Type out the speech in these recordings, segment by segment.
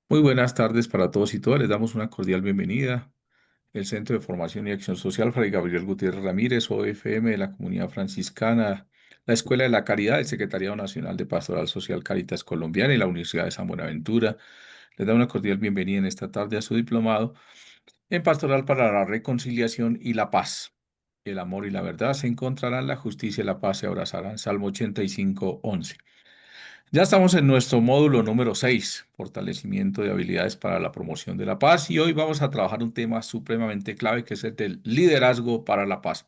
Muy buenas tardes para todos y todas. Les damos una cordial bienvenida. El Centro de Formación y Acción Social Fray Gabriel Gutiérrez Ramírez, OFM de la Comunidad Franciscana, la Escuela de la Caridad, el Secretariado Nacional de Pastoral Social Caritas Colombiana y la Universidad de San Buenaventura. Les da una cordial bienvenida en esta tarde a su diplomado en Pastoral para la Reconciliación y la Paz. El amor y la verdad se encontrarán, la justicia y la paz se abrazarán. Salmo 85:11. Ya estamos en nuestro módulo número 6, fortalecimiento de habilidades para la promoción de la paz, y hoy vamos a trabajar un tema supremamente clave que es el del liderazgo para la paz.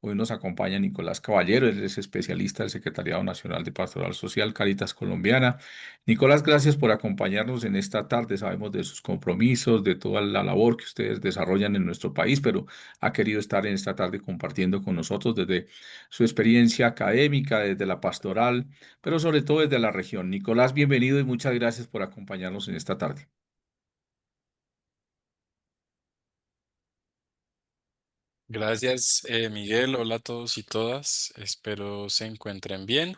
Hoy nos acompaña Nicolás Caballero, él es especialista del Secretariado Nacional de Pastoral Social Caritas Colombiana. Nicolás, gracias por acompañarnos en esta tarde. Sabemos de sus compromisos, de toda la labor que ustedes desarrollan en nuestro país, pero ha querido estar en esta tarde compartiendo con nosotros desde su experiencia académica, desde la pastoral, pero sobre todo desde la región. Nicolás, bienvenido y muchas gracias por acompañarnos en esta tarde. Gracias, Miguel. Hola a todos y todas. Espero se encuentren bien.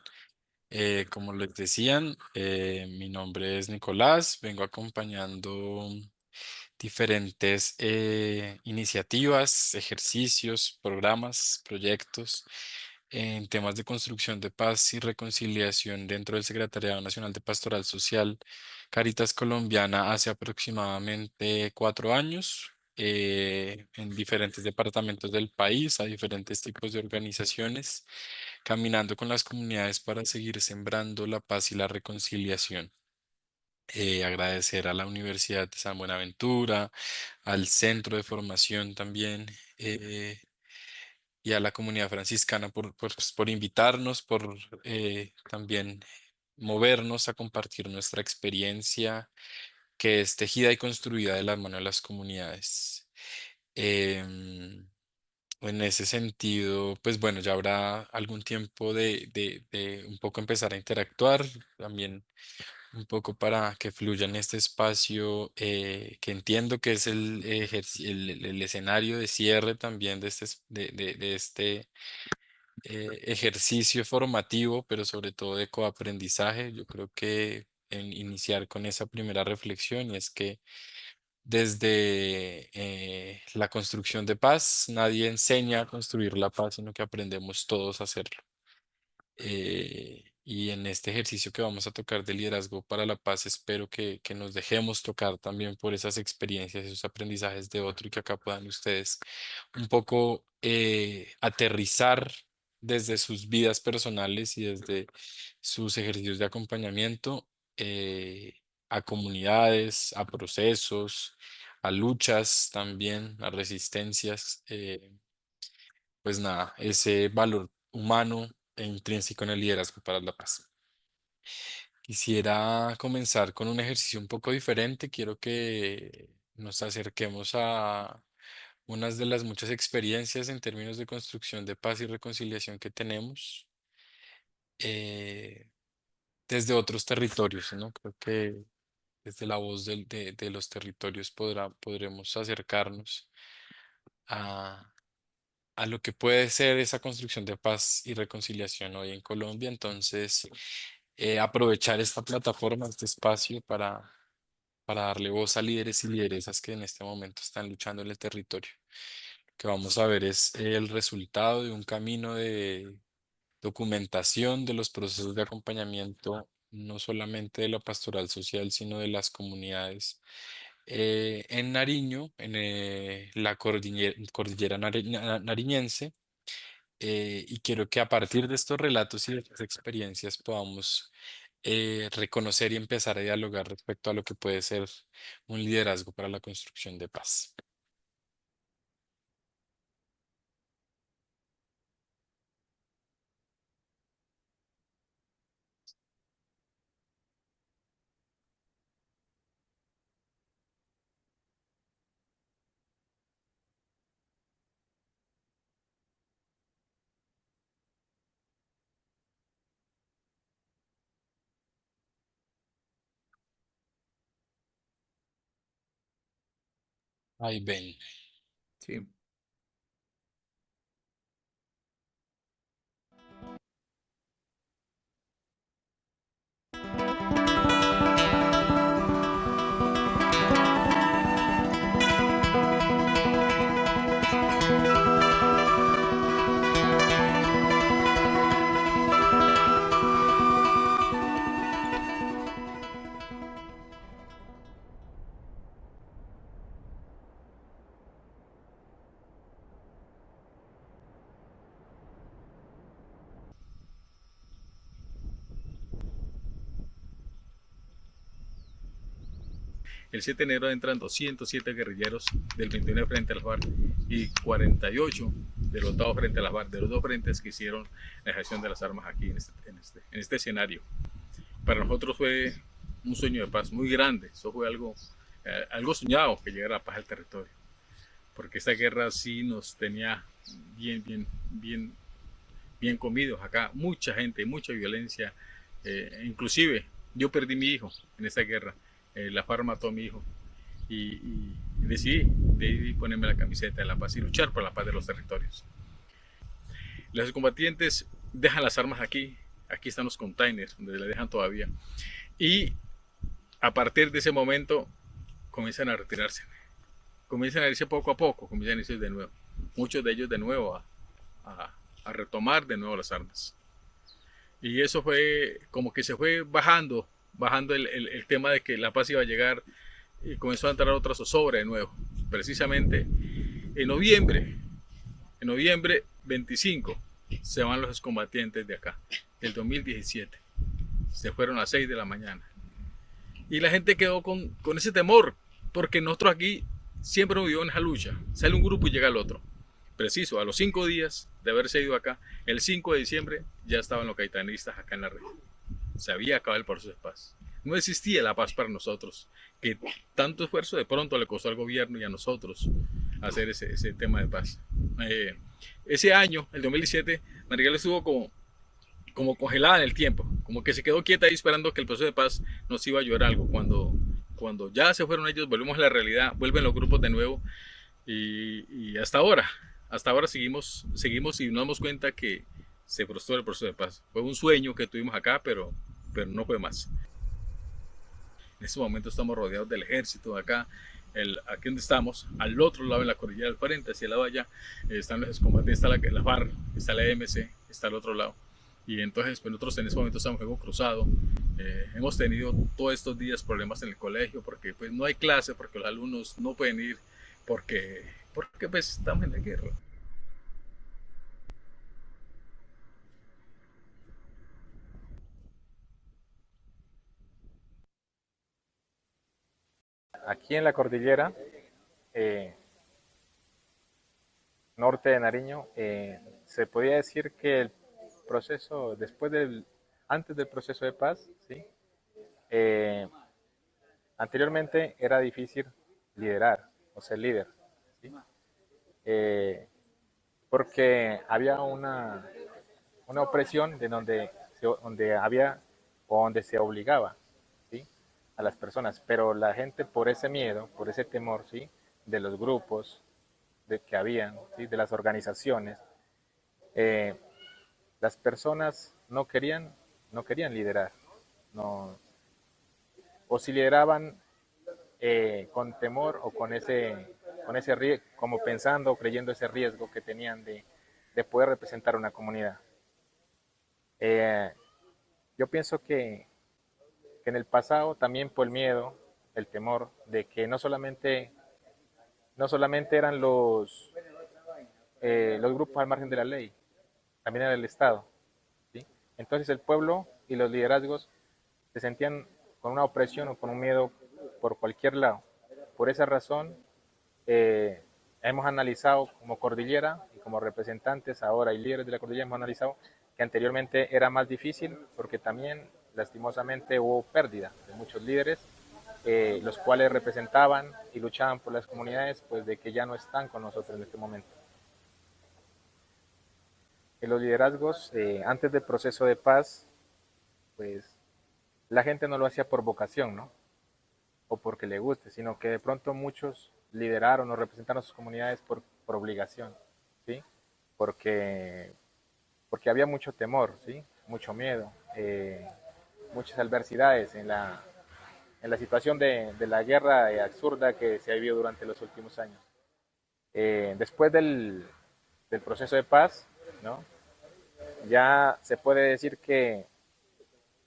Como les decían, mi nombre es Nicolás. Vengo acompañando diferentes iniciativas, ejercicios, programas, proyectos en temas de construcción de paz y reconciliación dentro del Secretariado Nacional de Pastoral Social Caritas Colombiana hace aproximadamente 4 años. En diferentes departamentos del país, a diferentes tipos de organizaciones, caminando con las comunidades para seguir sembrando la paz y la reconciliación. Agradecer a la Universidad de San Buenaventura, al Centro de Formación también, y a la comunidad franciscana por invitarnos, por también movernos a compartir nuestra experiencia que es tejida y construida de la mano de las comunidades. Em, en ese sentido, pues bueno, ya habrá algún tiempo de un poco empezar a interactuar, también un poco para que fluya en este espacio, que entiendo que es el escenario de cierre también de este ejercicio formativo, pero sobre todo de coaprendizaje. Yo creo que en iniciar con esa primera reflexión, y es que desde la construcción de paz, nadie enseña a construir la paz, sino que aprendemos todos a hacerlo. Y en este ejercicio que vamos a tocar de liderazgo para la paz, espero que nos dejemos tocar también por esas experiencias, esos aprendizajes de otro, y que acá puedan ustedes un poco aterrizar desde sus vidas personales y desde sus ejercicios de acompañamiento, a comunidades, a procesos, a luchas también, a resistencias. Pues nada, ese valor humano e intrínseco en el liderazgo para la paz. Quisiera comenzar con un ejercicio un poco diferente. Quiero que nos acerquemos a unas de las muchas experiencias en términos de construcción de paz y reconciliación que tenemos, eh, desde otros territorios, ¿no? Creo que desde la voz de los territorios podremos acercarnos a lo que puede ser esa construcción de paz y reconciliación hoy en Colombia. Entonces, aprovechar esta plataforma, este espacio para darle voz a líderes y lideresas que en este momento están luchando en el territorio. Lo que vamos a ver es el resultado de un camino de documentación de los procesos de acompañamiento, no solamente de la pastoral social, sino de las comunidades, en Nariño, en la cordillera nariñense. Y quiero que a partir de estos relatos y de estas experiencias podamos reconocer y empezar a dialogar respecto a lo que puede ser un liderazgo para la construcción de paz. Ay, ven. Sí. El 7 de enero entran 207 guerrilleros del 29 Frente a las FARC y 48 del 8 Frente a las FARC, de los dos frentes que hicieron la ejecución de las armas aquí en este escenario. Para nosotros fue un sueño de paz muy grande, eso fue algo soñado, que llegara la paz al territorio, porque esta guerra sí nos tenía bien comidos acá, mucha gente, mucha violencia, inclusive yo perdí mi hijo en esta guerra, la FARC mató a mi hijo y decidí ponerme la camiseta de la paz y luchar por la paz de los territorios. Los combatientes dejan las armas aquí están los containers donde le dejan todavía, y a partir de ese momento comienzan a retirarse, comienzan a irse poco a poco, comienzan a irse de nuevo, muchos de ellos de nuevo a retomar de nuevo las armas. Y eso fue como que se fue bajando el tema de que la paz iba a llegar, y comenzó a entrar otra zozobra de nuevo. Precisamente en noviembre 25 se van los excombatientes de acá, del 2017. Se fueron a las 6 de la mañana. Y la gente quedó con ese temor, porque nosotros aquí siempre hemos vivido en esa lucha. Sale un grupo y llega el otro. Preciso, a los 5 días de haberse ido acá, el 5 de diciembre ya estaban los caetanistas acá en la red. Se había acabado el proceso de paz. No existía la paz para nosotros, que tanto esfuerzo de pronto le costó al gobierno y a nosotros hacer ese tema de paz. Ese año, el 2017, Mariela estuvo como congelada en el tiempo, como que se quedó quieta ahí esperando que el proceso de paz nos iba a ayudar algo. Cuando ya se fueron ellos, volvemos a la realidad, vuelven los grupos de nuevo, y hasta ahora seguimos y nos damos cuenta que se frustró el proceso de paz. Fue un sueño que tuvimos acá, pero no fue más. En este momento estamos rodeados del ejército de acá. Aquí donde estamos, al otro lado, en la cordillera del Frente, hacia el lado allá, están los combatientes, está la FARC, está la EMC, está al otro lado. Y entonces pues nosotros en este momento estamos en juego cruzado. Hemos tenido todos estos días problemas en el colegio, porque pues no hay clase, porque los alumnos no pueden ir, porque pues estamos en la guerra. Aquí en la cordillera norte de Nariño, se podía decir que el proceso, antes del proceso de paz, ¿sí? Eh, anteriormente era difícil liderar o ser líder, ¿sí? Eh, porque había una opresión donde había o donde se obligaba, ¿sí? A las personas, pero la gente por ese miedo, por ese temor, ¿sí? De los grupos que habían, ¿sí? De las organizaciones, eh, las personas no querían liderar, no, o si lideraban con temor o con ese riesgo, como pensando o creyendo ese riesgo que tenían de poder representar una comunidad. Yo pienso que en el pasado también por el miedo, el temor de que no solamente eran los grupos al margen de la ley, también era el Estado, ¿sí? Entonces el pueblo y los liderazgos se sentían con una opresión o con un miedo por cualquier lado. Por esa razón, hemos analizado como cordillera y como representantes ahora y líderes de la cordillera, hemos analizado que anteriormente era más difícil porque también lastimosamente hubo pérdida de muchos líderes, los cuales representaban y luchaban por las comunidades, pues de que ya no están con nosotros en este momento. En los liderazgos, antes del proceso de paz, pues la gente no lo hacía por vocación, ¿no? O porque le guste, sino que de pronto muchos lideraron o representaron a sus comunidades por obligación, ¿sí? Porque había mucho temor, ¿sí? Mucho miedo, muchas adversidades en la situación de la guerra absurda que se ha vivido durante los últimos años. Después del proceso de paz, ¿no? Ya se puede decir que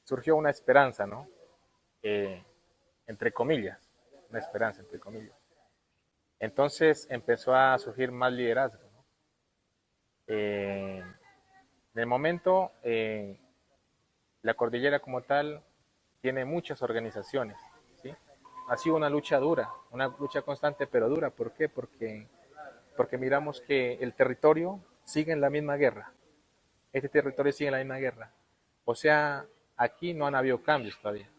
surgió una esperanza, ¿no? Entre comillas, una esperanza, entre comillas. Entonces empezó a surgir más liderazgo, ¿no? En el momento, la cordillera como tal tiene muchas organizaciones, ¿sí? ha sido una lucha dura, una lucha constante pero dura. ¿Por qué? Porque miramos que el territorio sigue en la misma guerra. Este territorio sigue en la misma guerra. O sea, aquí no han habido cambios todavía.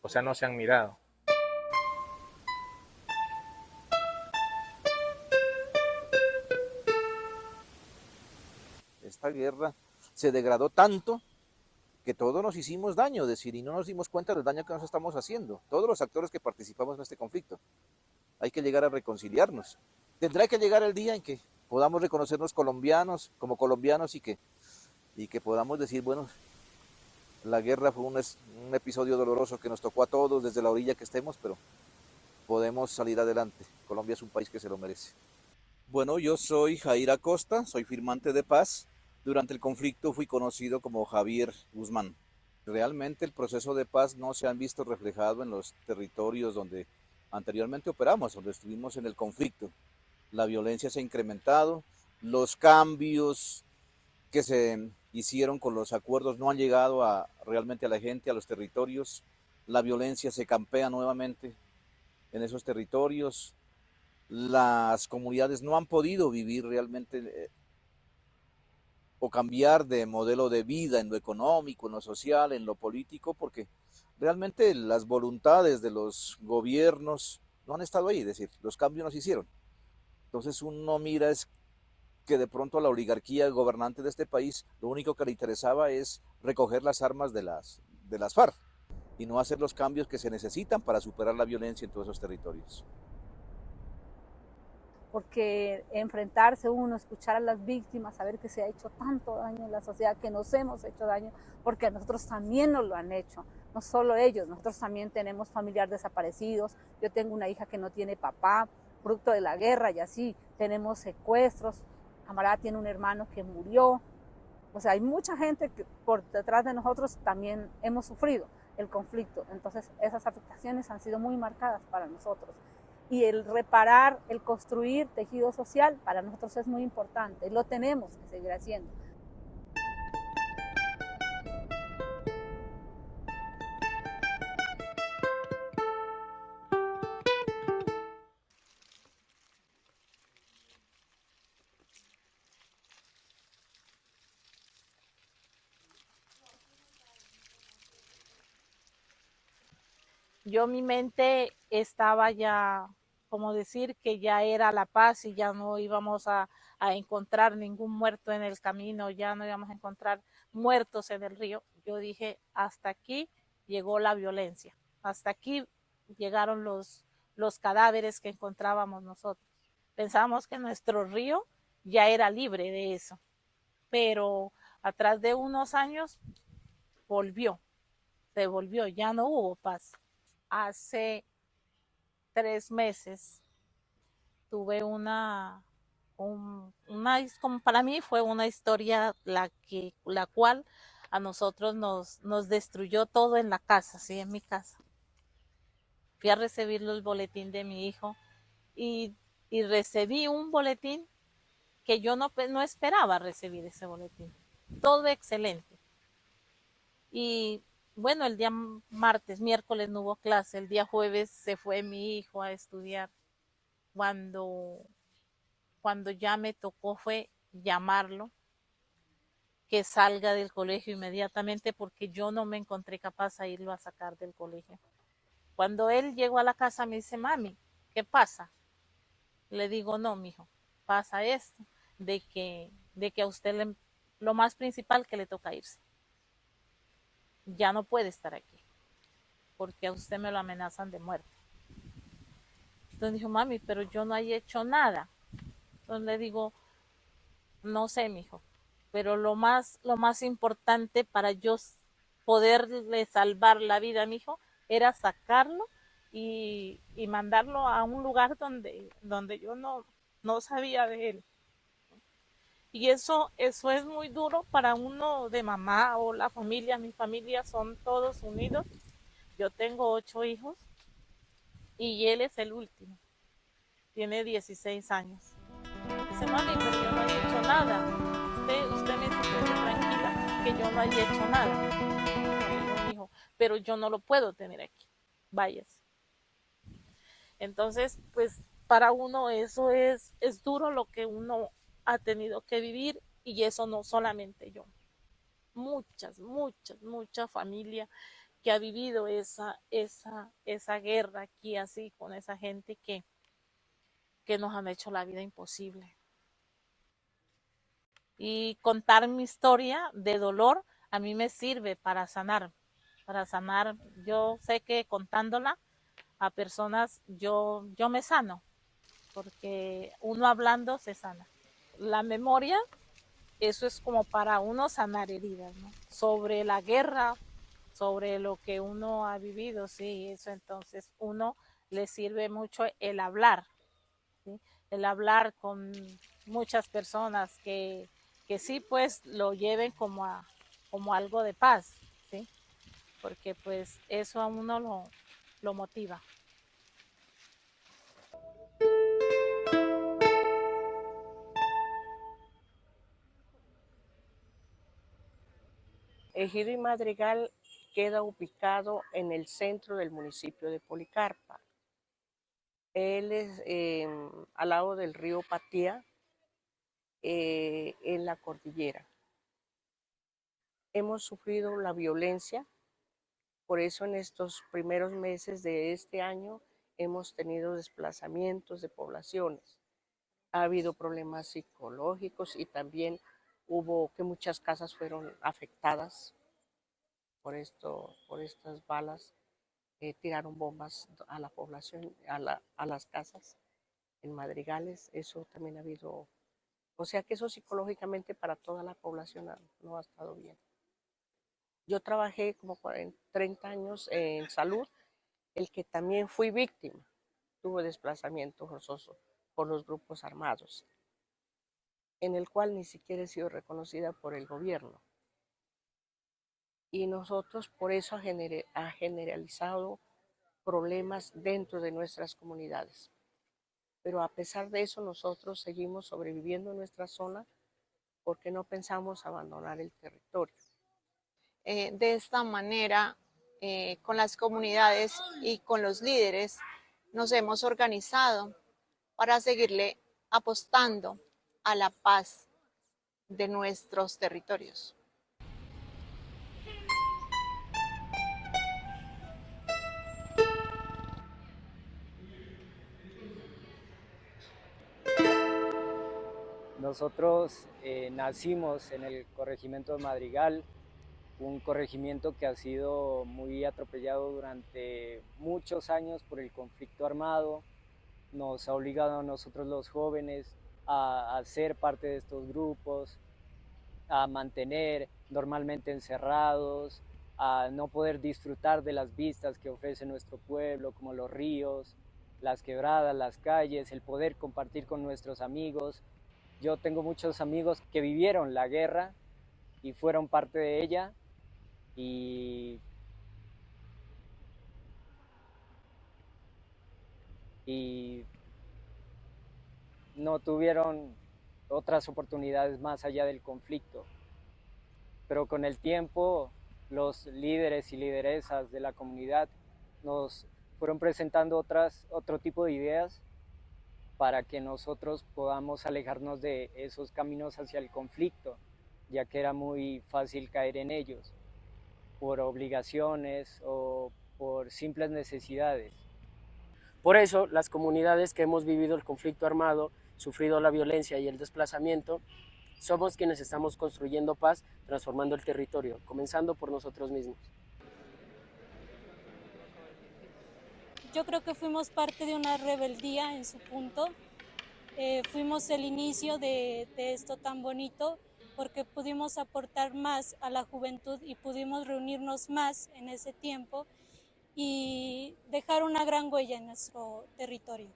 O sea, no se han mirado. Esta guerra se degradó tanto que todos nos hicimos daño, es decir, y no nos dimos cuenta del daño que nos estamos haciendo. Todos los actores que participamos en este conflicto. Hay que llegar a reconciliarnos. Tendrá que llegar el día en que podamos reconocernos colombianos, como colombianos y que podamos decir, bueno, la guerra fue un episodio doloroso que nos tocó a todos desde la orilla que estemos, pero podemos salir adelante. Colombia es un país que se lo merece. Bueno, yo soy Jair Acosta, soy firmante de paz. Durante el conflicto fui conocido como Javier Guzmán. Realmente el proceso de paz no se han visto reflejado en los territorios donde anteriormente operamos, donde estuvimos en el conflicto. La violencia se ha incrementado, los cambios que se hicieron con los acuerdos no han llegado realmente a la gente, a los territorios. La violencia se campea nuevamente en esos territorios. Las comunidades no han podido vivir realmente o cambiar de modelo de vida en lo económico, en lo social, en lo político, porque realmente las voluntades de los gobiernos no han estado ahí, es decir, los cambios no se hicieron. Entonces uno mira es que de pronto a la oligarquía gobernante de este país lo único que le interesaba es recoger las armas de las FARC y no hacer los cambios que se necesitan para superar la violencia en todos esos territorios. Porque enfrentarse uno, escuchar a las víctimas, saber que se ha hecho tanto daño en la sociedad, que nos hemos hecho daño, porque a nosotros también nos lo han hecho, no solo ellos, nosotros también tenemos familiares desaparecidos, yo tengo una hija que no tiene papá, producto de la guerra y así, tenemos secuestros, camarada tiene un hermano que murió, o sea, hay mucha gente que por detrás de nosotros también hemos sufrido el conflicto, entonces esas afectaciones han sido muy marcadas para nosotros. Y el reparar, el construir tejido social para nosotros es muy importante y lo tenemos que seguir haciendo. Yo mi mente estaba ya, como decir que ya era la paz y ya no íbamos a encontrar ningún muerto en el camino, ya no íbamos a encontrar muertos en el río. Yo dije, hasta aquí llegó la violencia, hasta aquí llegaron los cadáveres que encontrábamos nosotros. Pensábamos que nuestro río ya era libre de eso, pero atrás de unos años se volvió, ya no hubo paz. Hace 3 meses tuve como para mí fue una historia la cual a nosotros nos destruyó todo en la casa, sí, en mi casa. Fui a recibir el boletín de mi hijo y, y recibí un boletín que yo no esperaba recibir ese boletín. Todo excelente. Y bueno, el día miércoles no hubo clase, el día jueves se fue mi hijo a estudiar. Cuando ya me tocó fue llamarlo, que salga del colegio inmediatamente porque yo no me encontré capaz de irlo a sacar del colegio. Cuando él llegó a la casa me dice, mami, ¿qué pasa? Le digo, no, mijo, pasa esto, de que a usted lo más principal que le toca irse. Ya no puede estar aquí, porque a usted me lo amenazan de muerte. Entonces dijo, mami, pero yo no he hecho nada. Entonces le digo, no sé, mijo, pero lo más importante para yo poderle salvar la vida a mi hijo era sacarlo y mandarlo a un lugar donde yo no sabía de él. Y eso es muy duro para uno de mamá o la familia. Mi familia son todos unidos. Yo tengo 8 hijos y él es el último. Tiene 16 años. Dice, mami, pero yo no he hecho nada. Usted me dice tranquila que yo no he hecho nada. Dijo, pero yo no lo puedo tener aquí. Váyase. Entonces, pues para uno eso es duro lo que uno ha tenido que vivir y eso no solamente yo. Mucha familia que ha vivido esa guerra aquí así con esa gente que nos han hecho la vida imposible. Y contar mi historia de dolor a mí me sirve para sanar. Yo sé que contándola a personas yo me sano, porque uno hablando se sana. La memoria, eso es como para uno sanar heridas, ¿no? Sobre la guerra, sobre lo que uno ha vivido, sí, eso entonces uno le sirve mucho el hablar, ¿sí? El hablar con muchas personas que sí pues lo lleven como algo de paz, ¿sí? Porque pues eso a uno lo motiva. Ejido y Madrigal queda ubicado en el centro del municipio de Policarpa. Él es al lado del río Patía, en la cordillera. Hemos sufrido la violencia, por eso en estos primeros meses de este año hemos tenido desplazamientos de poblaciones. Ha habido problemas psicológicos y también hubo que muchas casas fueron afectadas por estas balas. Tiraron bombas a la población, a las casas en Madrigales. Eso también ha habido, o sea que eso psicológicamente para toda la población no ha estado bien. Yo trabajé como 30 años en salud, el que también fui víctima. Tuve desplazamiento forzoso por los grupos armados, en el cual ni siquiera he sido reconocida por el gobierno. Y nosotros por eso ha generalizado problemas dentro de nuestras comunidades. Pero a pesar de eso, nosotros seguimos sobreviviendo en nuestra zona porque no pensamos abandonar el territorio. De esta manera, con las comunidades y con los líderes, nos hemos organizado para seguirle apostando a la paz de nuestros territorios. Nosotros nacimos en el corregimiento de Madrigal, un corregimiento que ha sido muy atropellado durante muchos años por el conflicto armado. Nos ha obligado a nosotros los jóvenes a ser parte de estos grupos, a mantener normalmente encerrados, a no poder disfrutar de las vistas que ofrece nuestro pueblo, como los ríos, las quebradas, las calles, el poder compartir con nuestros amigos. Yo tengo muchos amigos que vivieron la guerra y fueron parte de ella y no tuvieron otras oportunidades más allá del conflicto. Pero con el tiempo, los líderes y lideresas de la comunidad nos fueron presentando otro tipo de ideas para que nosotros podamos alejarnos de esos caminos hacia el conflicto, ya que era muy fácil caer en ellos, por obligaciones o por simples necesidades. Por eso, las comunidades que hemos vivido el conflicto armado, sufrido la violencia y el desplazamiento, somos quienes estamos construyendo paz, transformando el territorio, comenzando por nosotros mismos. Yo creo que fuimos parte de una rebeldía en su punto. Fuimos el inicio de esto tan bonito porque pudimos aportar más a la juventud y pudimos reunirnos más en ese tiempo y dejar una gran huella en nuestro territorio.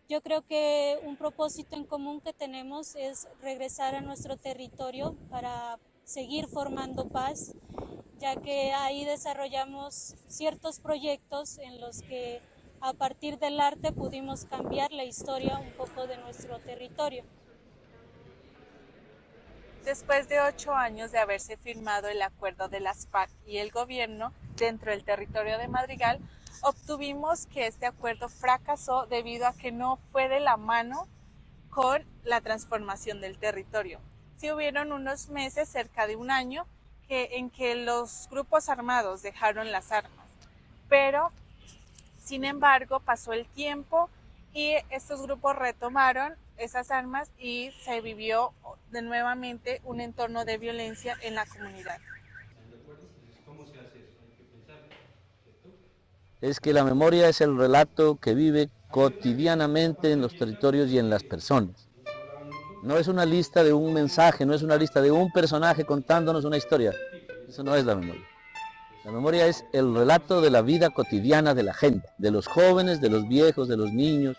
Yo creo que un propósito en común que tenemos es regresar a nuestro territorio para seguir formando paz, ya que ahí desarrollamos ciertos proyectos en los que a partir del arte pudimos cambiar la historia un poco de nuestro territorio. Después de 8 años de haberse firmado el acuerdo de las FARC y el gobierno dentro del territorio de Madrigal, obtuvimos que este acuerdo fracasó debido a que no fue de la mano con la transformación del territorio. Sí hubieron unos meses, cerca de un año, en que los grupos armados dejaron las armas, pero sin embargo pasó el tiempo y estos grupos retomaron esas armas y se vivió de nuevamente un entorno de violencia en la comunidad. Es que la memoria es el relato que vive cotidianamente en los territorios y en las personas. No es una lista de un mensaje, no es una lista de un personaje contándonos una historia. Eso no es la memoria. La memoria es el relato de la vida cotidiana de la gente, de los jóvenes, de los viejos, de los niños,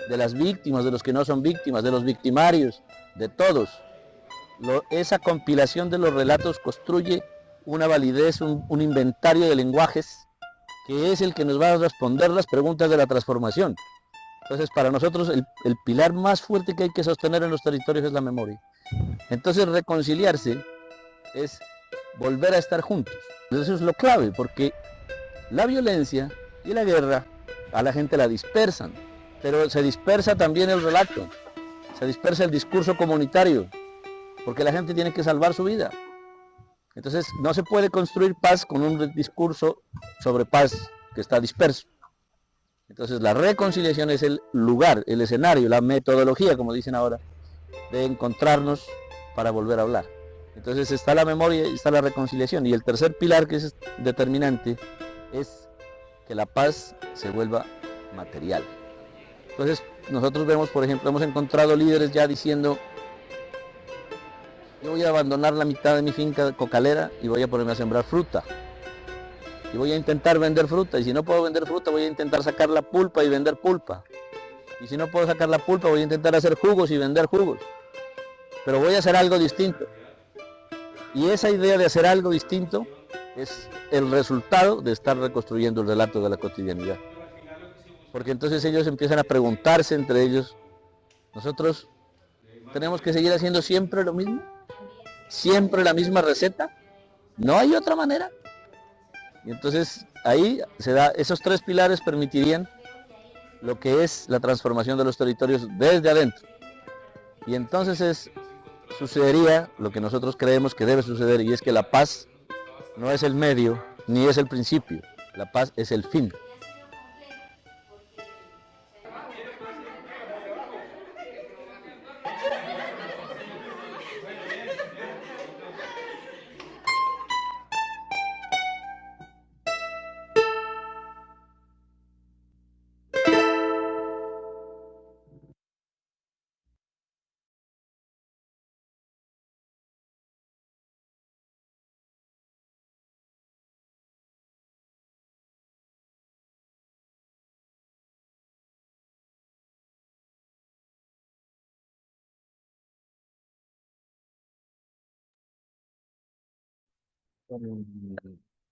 de las víctimas, de los que no son víctimas, de los victimarios, de todos. Esa compilación de los relatos construye una validez, un inventario de lenguajes que es el que nos va a responder las preguntas de la transformación. Entonces, para nosotros el pilar más fuerte que hay que sostener en los territorios es la memoria. Entonces, reconciliarse es volver a estar juntos. Eso es lo clave, porque la violencia y la guerra a la gente la dispersan, pero se dispersa también el relato, se dispersa el discurso comunitario, porque la gente tiene que salvar su vida. Entonces, no se puede construir paz con un discurso sobre paz que está disperso. Entonces, la reconciliación es el lugar, el escenario, la metodología, como dicen ahora, de encontrarnos para volver a hablar. Entonces, está la memoria y está la reconciliación. Y el tercer pilar, que es determinante, es que la paz se vuelva material. Entonces, nosotros vemos, por ejemplo, hemos encontrado líderes ya diciendo: yo voy a abandonar la mitad de mi finca cocalera y voy a ponerme a sembrar fruta. Y voy a intentar vender fruta. Y si no puedo vender fruta, voy a intentar sacar la pulpa y vender pulpa. Y si no puedo sacar la pulpa, voy a intentar hacer jugos y vender jugos. Pero voy a hacer algo distinto. Y esa idea de hacer algo distinto es el resultado de estar reconstruyendo el relato de la cotidianidad. Porque entonces ellos empiezan a preguntarse entre ellos: ¿nosotros tenemos que seguir haciendo siempre lo mismo? ¿Siempre la misma receta? ¿No hay otra manera? Y entonces ahí se da, esos tres pilares permitirían lo que es la transformación de los territorios desde adentro. Y entonces sucedería lo que nosotros creemos que debe suceder, y es que la paz no es el medio ni es el principio, la paz es el fin.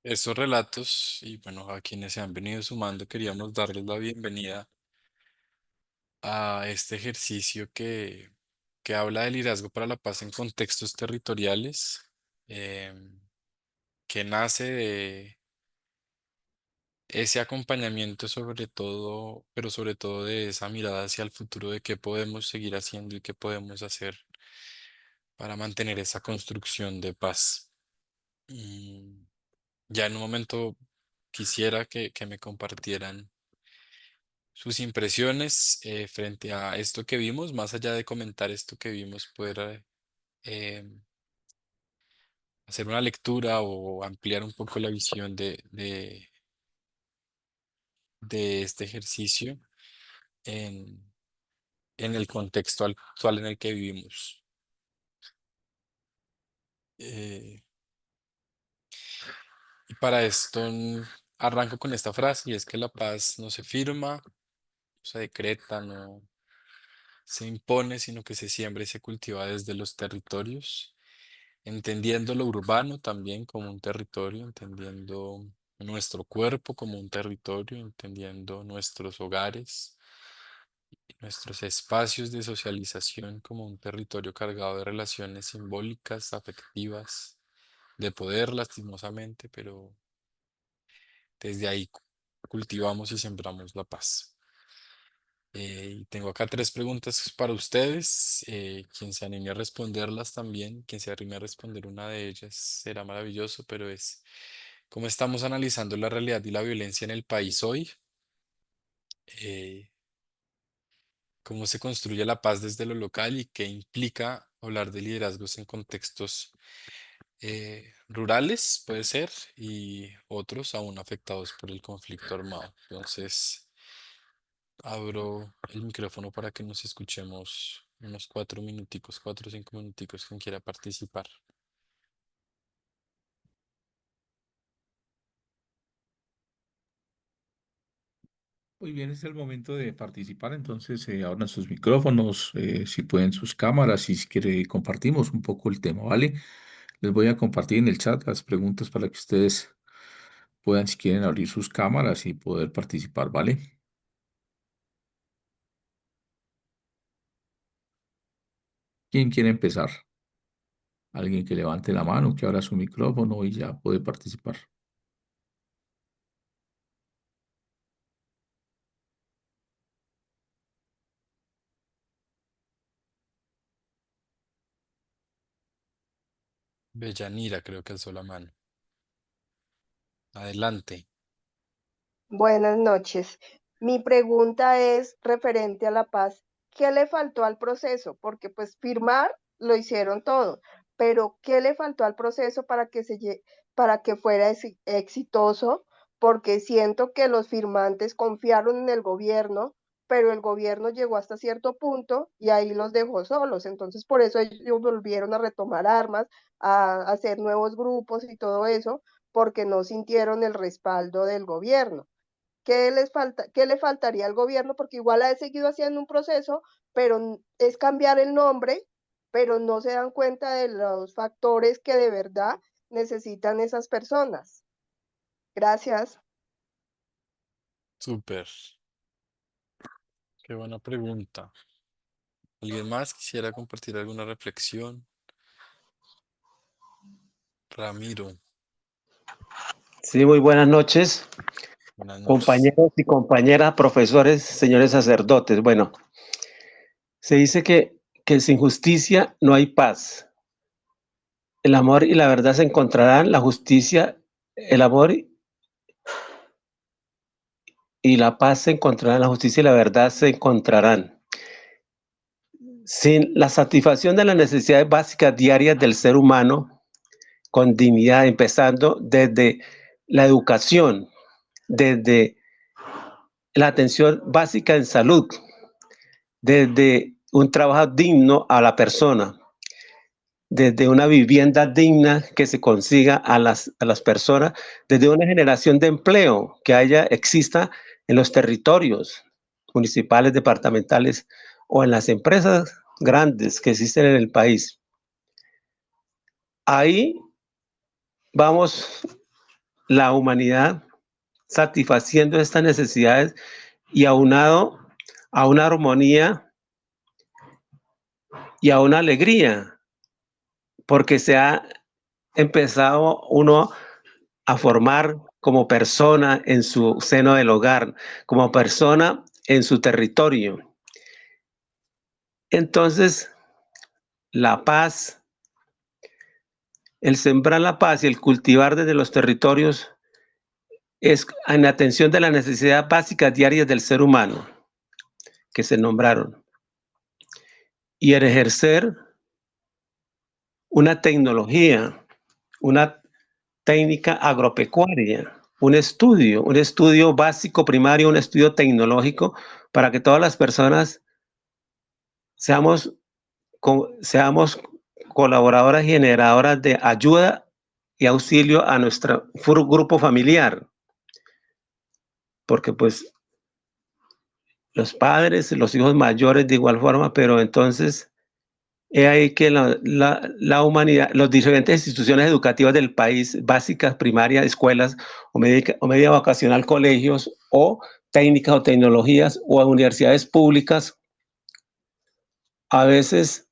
Estos relatos, y bueno, a quienes se han venido sumando, queríamos darles la bienvenida a este ejercicio que habla del liderazgo para la paz en contextos territoriales, que nace de ese acompañamiento sobre todo, pero sobre todo de esa mirada hacia el futuro de qué podemos seguir haciendo y qué podemos hacer para mantener esa construcción de paz. Y ya en un momento quisiera que me compartieran sus impresiones frente a esto que vimos, más allá de comentar esto que vimos, poder hacer una lectura o ampliar un poco la visión de este ejercicio en, en el contexto actual en el que vivimos. Eh, y para esto arranco con esta frase, y es que la paz no se firma, no se decreta, no se impone, sino que se siembra y se cultiva desde los territorios, entendiendo lo urbano también como un territorio, entendiendo nuestro cuerpo como un territorio, entendiendo nuestros hogares, nuestros espacios de socialización como un territorio cargado de relaciones simbólicas, afectivas, de poder lastimosamente, pero desde ahí cultivamos y sembramos la paz. Y tengo acá 3 preguntas para ustedes. Quien se anime a responderlas también, quien se anime a responder una de ellas será maravilloso, pero es, ¿cómo estamos analizando la realidad y la violencia en el país hoy? Eh, ¿Cómo se construye la paz desde lo local y qué implica hablar de liderazgos en contextos rurales, puede ser, y otros aún afectados por el conflicto armado? Entonces, abro el micrófono para que nos escuchemos unos 4 minuticos, 4 o 5 minuticos, quien quiera participar. Muy bien, es el momento de participar, entonces abran sus micrófonos, si pueden sus cámaras y si quiere compartimos un poco el tema, ¿vale? Les voy a compartir en el chat las preguntas para que ustedes puedan, si quieren, abrir sus cámaras y poder participar, ¿vale? ¿Quién quiere empezar? Alguien que levante la mano, que abra su micrófono y ya puede participar. Bellanira creo que alzó la mano. Adelante. Buenas noches. Mi pregunta es referente a la paz. ¿Qué le faltó al proceso? Porque pues firmar lo hicieron todo, pero ¿qué le faltó al proceso para que para que fuera exitoso? Porque siento que los firmantes confiaron en el gobierno, pero el gobierno llegó hasta cierto punto y ahí los dejó solos. Entonces por eso ellos volvieron a retomar armas, a hacer nuevos grupos y todo eso, porque no sintieron el respaldo del gobierno. ¿Qué les falta, qué le faltaría al gobierno? Porque igual ha seguido haciendo un proceso, pero es cambiar el nombre, pero no se dan cuenta de los factores que de verdad necesitan esas personas. Gracias. Súper. Qué buena pregunta. ¿Alguien más quisiera compartir alguna reflexión? Ramiro, Sí, muy buenas noches, buenas noches. compañeros y compañeras, profesores, señores sacerdotes. Bueno, se dice que sin justicia no hay paz. El amor y la verdad se encontrarán, la justicia, el amor y la paz se encontrarán, la justicia y la verdad se encontrarán. Sin la satisfacción de las necesidades básicas diarias del ser humano, con dignidad, empezando desde la educación, desde la atención básica en salud, desde un trabajo digno a la persona, desde una vivienda digna que se consiga a las personas, desde una generación de empleo que exista en los territorios municipales, departamentales o en las empresas grandes que existen en el país. Ahí vamos la humanidad satisfaciendo estas necesidades y aunado a una armonía y a una alegría, porque se ha empezado uno a formar como persona en su seno del hogar, como persona en su territorio. Entonces, la paz, el sembrar la paz y el cultivar desde los territorios es en atención de las necesidades básicas diarias del ser humano que se nombraron y el ejercer una tecnología, una técnica agropecuaria, un estudio básico primario, un estudio tecnológico para que todas las personas seamos colaboradoras y generadoras de ayuda y auxilio a nuestro grupo familiar. Porque pues los padres, los hijos mayores de igual forma, pero entonces es ahí que la humanidad, las diferentes instituciones educativas del país, básicas, primarias, escuelas o media vocacional, colegios o técnicas o tecnologías o universidades públicas, a veces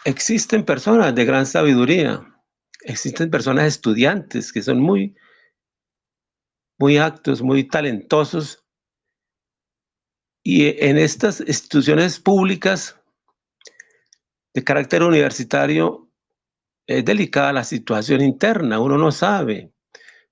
existen personas de gran sabiduría, existen personas estudiantes que son muy muy aptos, muy talentosos. Y en estas instituciones públicas de carácter universitario es delicada la situación interna, uno no sabe,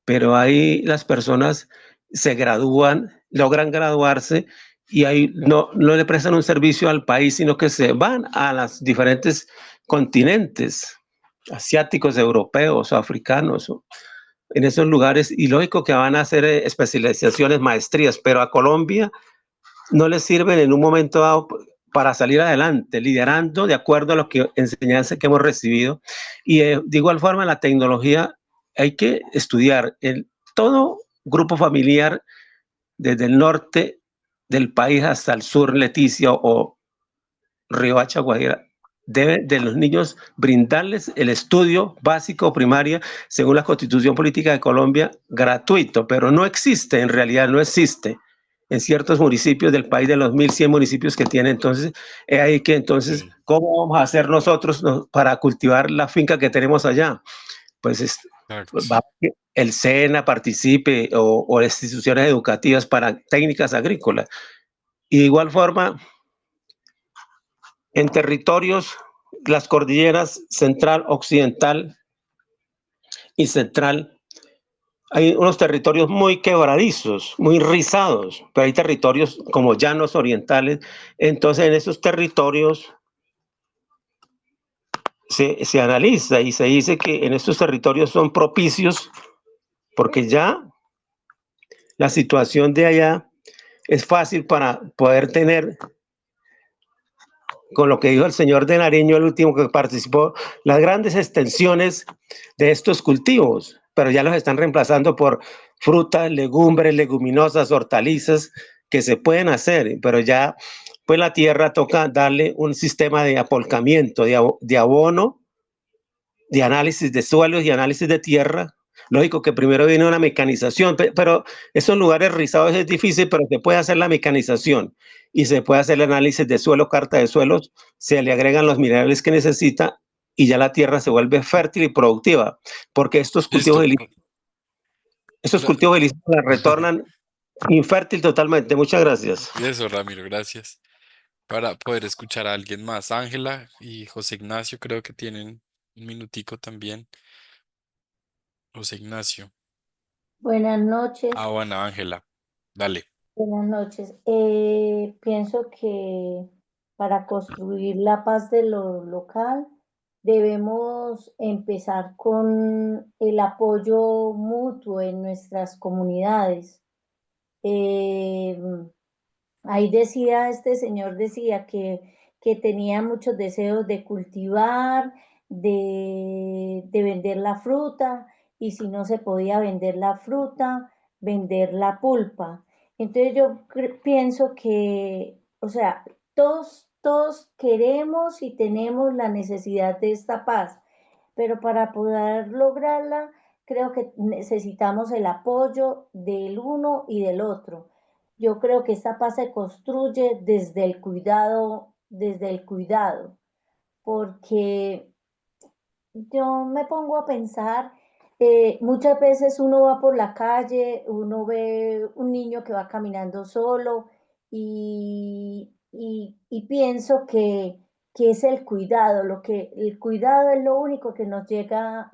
pero ahí las personas se gradúan, logran graduarse y ahí no le prestan un servicio al país, sino que se van a los diferentes continentes, asiáticos, europeos, africanos, en esos lugares, y lógico que van a hacer especializaciones, maestrías, pero a Colombia no les sirven en un momento dado para salir adelante, liderando de acuerdo a lo que enseñanza que hemos recibido. Y de igual forma, la tecnología hay que estudiar. Todo grupo familiar, desde el norte del país hasta el sur, Leticia o Riohacha, Guajira, debe de los niños brindarles el estudio básico primaria según la Constitución Política de Colombia gratuito, pero no existe, en realidad no existe en ciertos municipios del país, de los 1.100 municipios que tiene. Entonces, ahí que entonces, ¿cómo vamos a hacer nosotros para cultivar la finca que tenemos allá? Pues va que el SENA participe o instituciones educativas para técnicas agrícolas. Y de igual forma, en territorios, las cordilleras central, occidental y central, hay unos territorios muy quebradizos, muy rizados, pero hay territorios como llanos orientales. Entonces, en esos territorios se analiza y se dice que en estos territorios son propicios porque ya la situación de allá es fácil para poder tener, con lo que dijo el señor de Nariño, el último que participó, las grandes extensiones de estos cultivos, pero ya los están reemplazando por frutas, legumbres, leguminosas, hortalizas que se pueden hacer, pero ya pues la tierra toca darle un sistema de apolcamiento, de abono, de análisis de suelos y análisis de tierra. Lógico que primero viene una mecanización, pero esos lugares rizados es difícil, pero se puede hacer la mecanización y se puede hacer el análisis de suelo, carta de suelos, se le agregan los minerales que necesita y ya la tierra se vuelve fértil y productiva, porque estos cultivos ilícitos la retornan infértil totalmente. Muchas gracias. Eso, Ramiro, gracias. Para poder escuchar a alguien más, Ángela y José Ignacio creo que tienen un minutico también. José Ignacio. Buenas noches. Ah, bueno, Ángela, dale. Buenas noches. Pienso que para construir la paz de lo local debemos empezar con el apoyo mutuo en nuestras comunidades. Ahí decía, este señor decía que tenía muchos deseos de cultivar, de vender la fruta, y si no se podía vender la fruta, vender la pulpa. Entonces yo pienso que, o sea, todos queremos y tenemos la necesidad de esta paz, pero para poder lograrla, creo que necesitamos el apoyo del uno y del otro. Yo creo que esta paz se construye desde el cuidado, porque yo me pongo a pensar, muchas veces uno va por la calle, uno ve un niño que va caminando solo y pienso que es el cuidado, el cuidado es lo único que nos lleva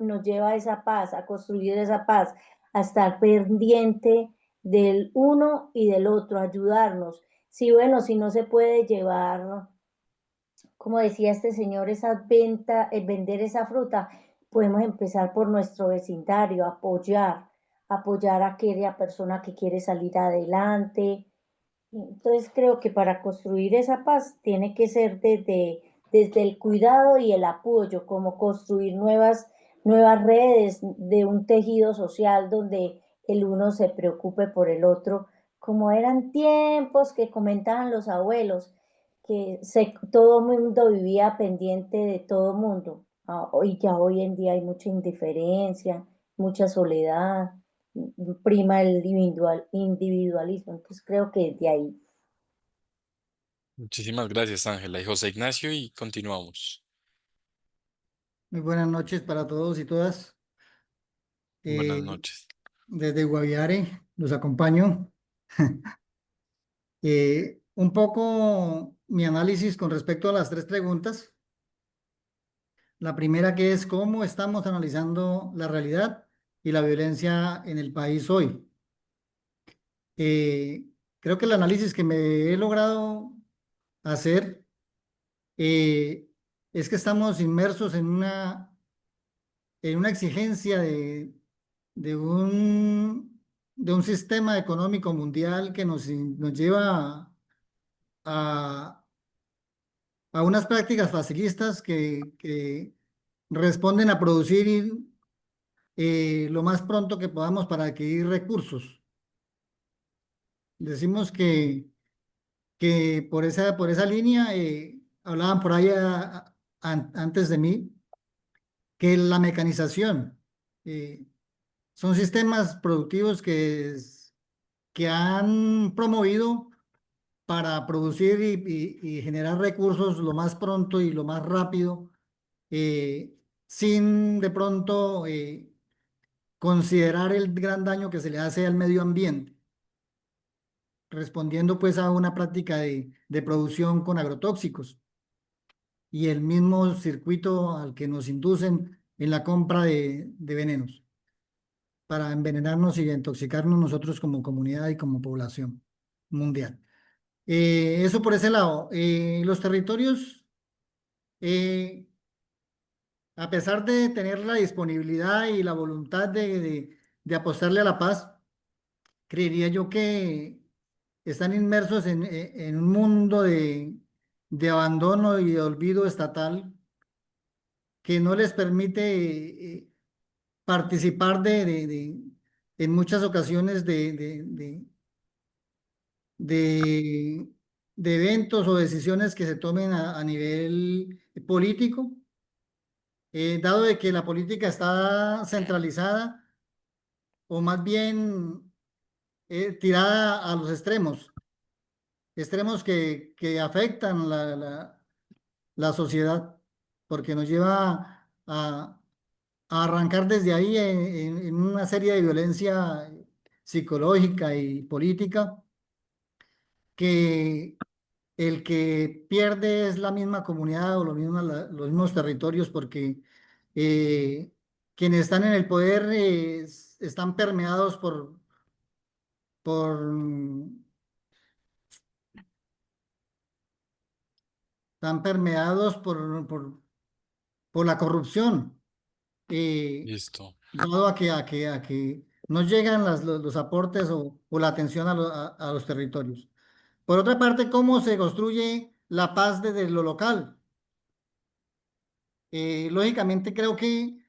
a esa paz, a construir esa paz, a estar pendiente del uno y del otro, ayudarnos. Sí, bueno, si no se puede llevar, como decía este señor, vender esa fruta, podemos empezar por nuestro vecindario, apoyar a aquella persona que quiere salir adelante. Entonces creo que para construir esa paz tiene que ser desde el cuidado y el apoyo, como construir nuevas redes de un tejido social donde el uno se preocupe por el otro, como eran tiempos que comentaban los abuelos, que todo el mundo vivía pendiente de todo el mundo. Y ya hoy en día hay mucha indiferencia, mucha soledad, prima el individualismo. Entonces creo que de ahí. Muchísimas gracias, Ángela y José Ignacio, y continuamos. Muy buenas noches para todos y todas. Buenas noches. Desde Guaviare, los acompaño. Un poco mi análisis con respecto a las tres preguntas. La primera que es cómo estamos analizando la realidad y la violencia en el país hoy. Eh, Creo que el análisis que me he logrado hacer es que estamos inmersos en una exigencia de un sistema económico mundial que nos lleva a, a unas prácticas facilistas que responden a producir lo más pronto que podamos para adquirir recursos. Decimos que por esa línea, hablaban por ahí antes de mí, que la mecanización son sistemas productivos que han promovido para producir y generar recursos lo más pronto y lo más rápido, sin de pronto considerar el gran daño que se le hace al medio ambiente, respondiendo pues a una práctica de producción con agrotóxicos y el mismo circuito al que nos inducen en la compra de venenos para envenenarnos y intoxicarnos nosotros como comunidad y como población mundial. Eso por ese lado. Los territorios, eh, a pesar de tener la disponibilidad y la voluntad de apostarle a la paz, creería yo que están inmersos en un mundo de abandono y de olvido estatal que no les permite participar en muchas ocasiones de, de eventos o decisiones que se tomen a nivel político, dado de que la política está centralizada o más bien tirada a los extremos, extremos que afectan la sociedad, porque nos lleva a arrancar desde ahí en una serie de violencia psicológica y política que el que pierde es la misma comunidad o los mismos territorios porque eh, quienes están en el poder están permeados por, están permeados por la corrupción, Listo. dado a que no llegan los aportes o la atención a los territorios. Por otra parte, ¿cómo se construye la paz desde lo local? Lógicamente creo que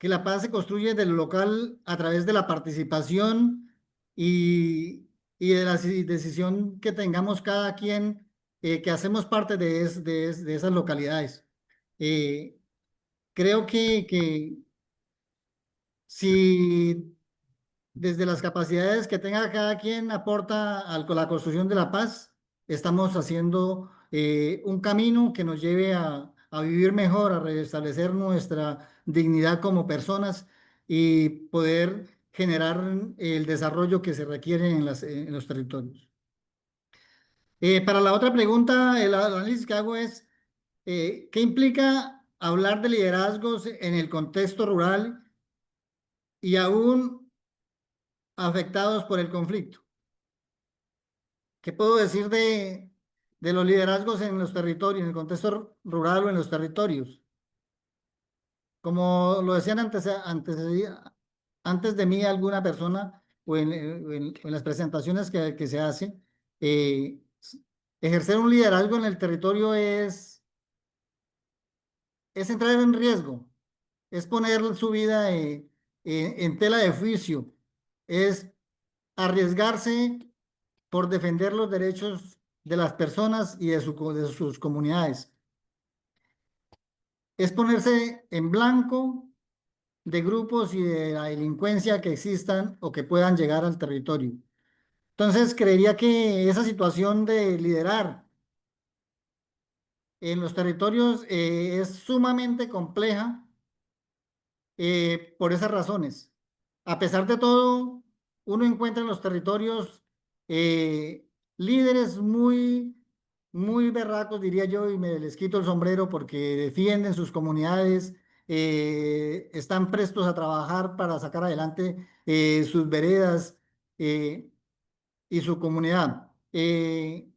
la paz se construye desde lo local a través de la participación y de la decisión que tengamos cada quien que hacemos parte de esas localidades. Eh, Creo que si desde las capacidades que tenga cada quien aporta a la construcción de la paz, estamos haciendo un camino que nos lleve a vivir mejor, a restablecer nuestra dignidad como personas y poder generar el desarrollo que se requiere en los territorios. Para la otra pregunta, el análisis que hago es, ¿qué implica hablar de liderazgos en el contexto rural y aún afectados por el conflicto? ¿Qué puedo decir de los liderazgos en los territorios, en el contexto rural o en los territorios? Como lo decían antes de mí alguna persona o en las presentaciones que se hacen, eh, ejercer un liderazgo en el territorio es entrar en riesgo, es poner su vida en tela de juicio, es arriesgarse por defender los derechos de las personas y de sus comunidades. Es ponerse en blanco de grupos y de la delincuencia que existan o que puedan llegar al territorio. Entonces, creería que esa situación de liderar en los territorios es sumamente compleja por esas razones. A pesar de todo, uno encuentra en los territorios líderes muy berracos, diría yo, y me les quito el sombrero porque defienden sus comunidades, están prestos a trabajar para sacar adelante sus veredas y su comunidad. Pese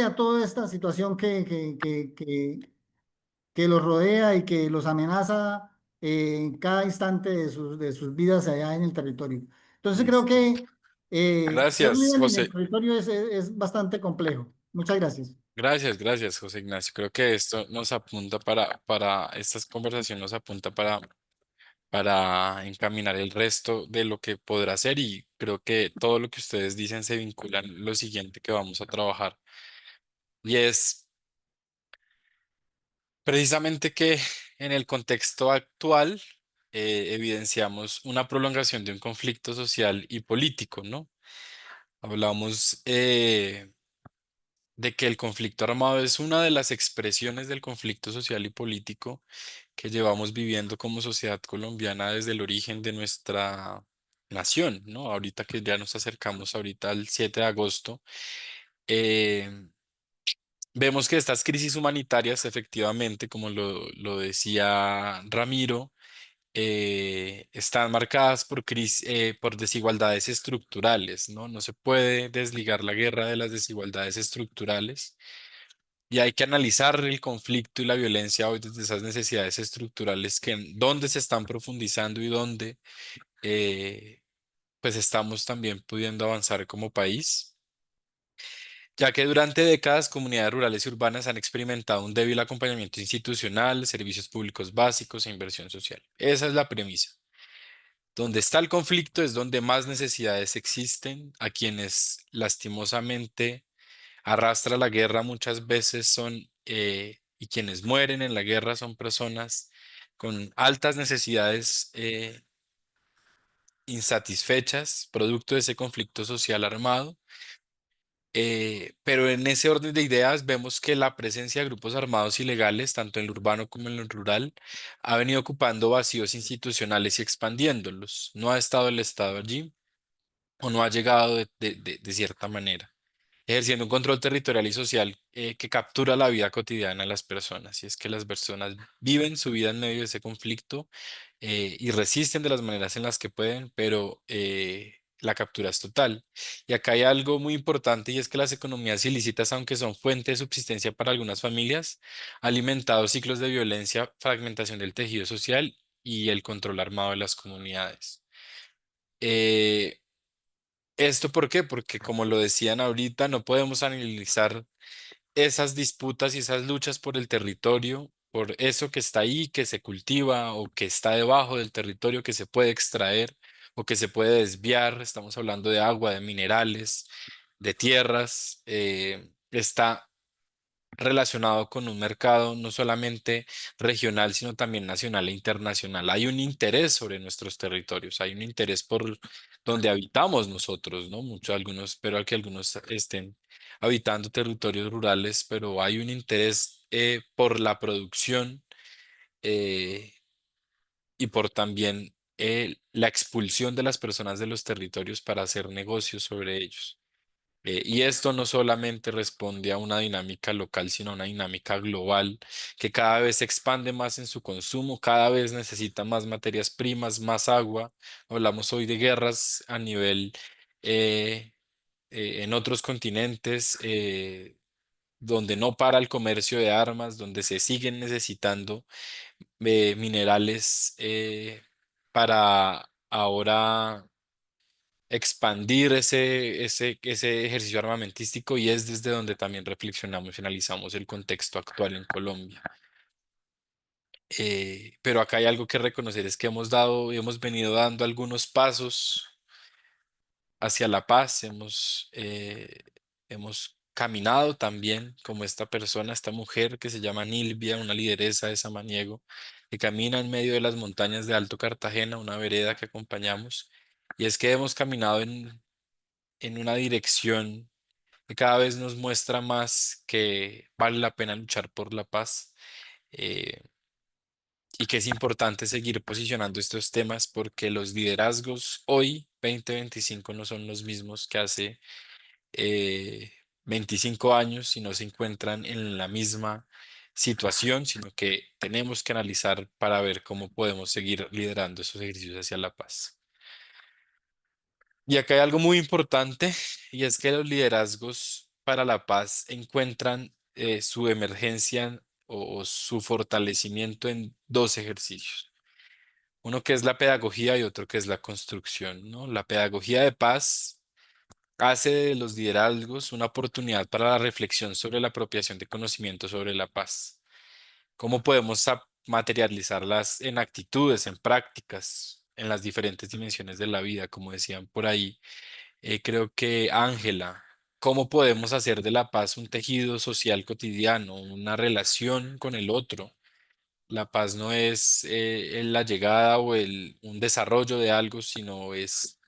a toda esta situación que los rodea y que los amenaza en cada instante de sus vidas allá en el territorio. Entonces creo Listo. que ser Gracias, líder en el José. territorio es bastante complejo. Muchas gracias. Gracias, José Ignacio. Creo que esto nos apunta estas conversaciones nos apunta para encaminar el resto de lo que podrá ser y creo que todo lo que ustedes dicen se vincula en lo siguiente que vamos a trabajar y es precisamente que en el contexto actual evidenciamos una prolongación de un conflicto social y político, ¿no? Hablamos de que el conflicto armado es una de las expresiones del conflicto social y político que llevamos viviendo como sociedad colombiana desde el origen de nuestra nación, ¿no? Ahorita que ya nos acercamos ahorita al 7 de agosto, eh, vemos que estas crisis humanitarias, efectivamente, como lo decía Ramiro, están marcadas por desigualdades estructurales, ¿no? No se puede desligar la guerra de las desigualdades estructurales. Y hay que analizar el conflicto y la violencia hoy desde esas necesidades estructurales dónde se están profundizando y dónde pues estamos también pudiendo avanzar como país, ya que durante décadas comunidades rurales y urbanas han experimentado un débil acompañamiento institucional, servicios públicos básicos e inversión social. Esa es la premisa. Donde está el conflicto es donde más necesidades existen, a quienes lastimosamente arrastra la guerra muchas veces y quienes mueren en la guerra son personas con altas necesidades insatisfechas, producto de ese conflicto social armado. Pero en ese orden de ideas vemos que la presencia de grupos armados ilegales, tanto en lo urbano como en lo rural, ha venido ocupando vacíos institucionales y expandiéndolos. No ha estado el Estado allí o no ha llegado de cierta manera, ejerciendo un control territorial y social que captura la vida cotidiana de las personas. Y es que las personas viven su vida en medio de ese conflicto y resisten de las maneras en las que pueden, pero la captura es total. Y acá hay algo muy importante y es que las economías ilícitas, aunque son fuente de subsistencia para algunas familias, han alimentado ciclos de violencia, fragmentación del tejido social y el control armado de las comunidades. Eh, ¿Esto por qué? Porque como lo decían ahorita, no podemos analizar esas disputas y esas luchas por el territorio, por eso que está ahí, que se cultiva o que está debajo del territorio, que se puede extraer o que se puede desviar. Estamos hablando de agua, de minerales, de tierras. Está relacionado con un mercado no solamente regional, sino también nacional e internacional. Hay un interés sobre nuestros territorios, hay un interés por donde habitamos nosotros, ¿no? Espero que algunos estén habitando territorios rurales, pero hay un interés por la producción eh, y por también la expulsión de las personas de los territorios para hacer negocios sobre ellos. Y esto no solamente responde a una dinámica local, sino a una dinámica global que cada vez se expande más en su consumo, cada vez necesita más materias primas, más agua. Hablamos hoy de guerras a nivel en otros continentes, donde no para el comercio de armas, donde se siguen necesitando minerales para ahora expandir ese ejercicio armamentístico y es desde donde también reflexionamos y analizamos el contexto actual en Colombia. Pero acá hay algo que reconocer, es que hemos venido dando algunos pasos hacia la paz, hemos caminado también como esta persona, esta mujer que se llama Nilvia, una lideresa de Samaniego, que camina en medio de las montañas de Alto Cartagena, una vereda que acompañamos, y es que hemos caminado en una dirección que cada vez nos muestra más que vale la pena luchar por la paz eh, y que es importante seguir posicionando estos temas porque los liderazgos hoy 2025 no son los mismos que hace 25 años y no se encuentran en la misma situación, sino que tenemos que analizar para ver cómo podemos seguir liderando esos ejercicios hacia la paz. Y acá hay algo muy importante y es que los liderazgos para la paz encuentran su emergencia o su fortalecimiento en dos ejercicios. Uno que es la pedagogía y otro que es la construcción, ¿no? La pedagogía de paz hace de los liderazgos una oportunidad para la reflexión sobre la apropiación de conocimiento sobre la paz. ¿Cómo podemos materializarlas en actitudes, en prácticas, en las diferentes dimensiones de la vida, como decían por ahí? Creo que Ángela, ¿cómo podemos hacer de la paz un tejido social cotidiano, una relación con el otro? La paz no es la llegada o un desarrollo de algo, sino es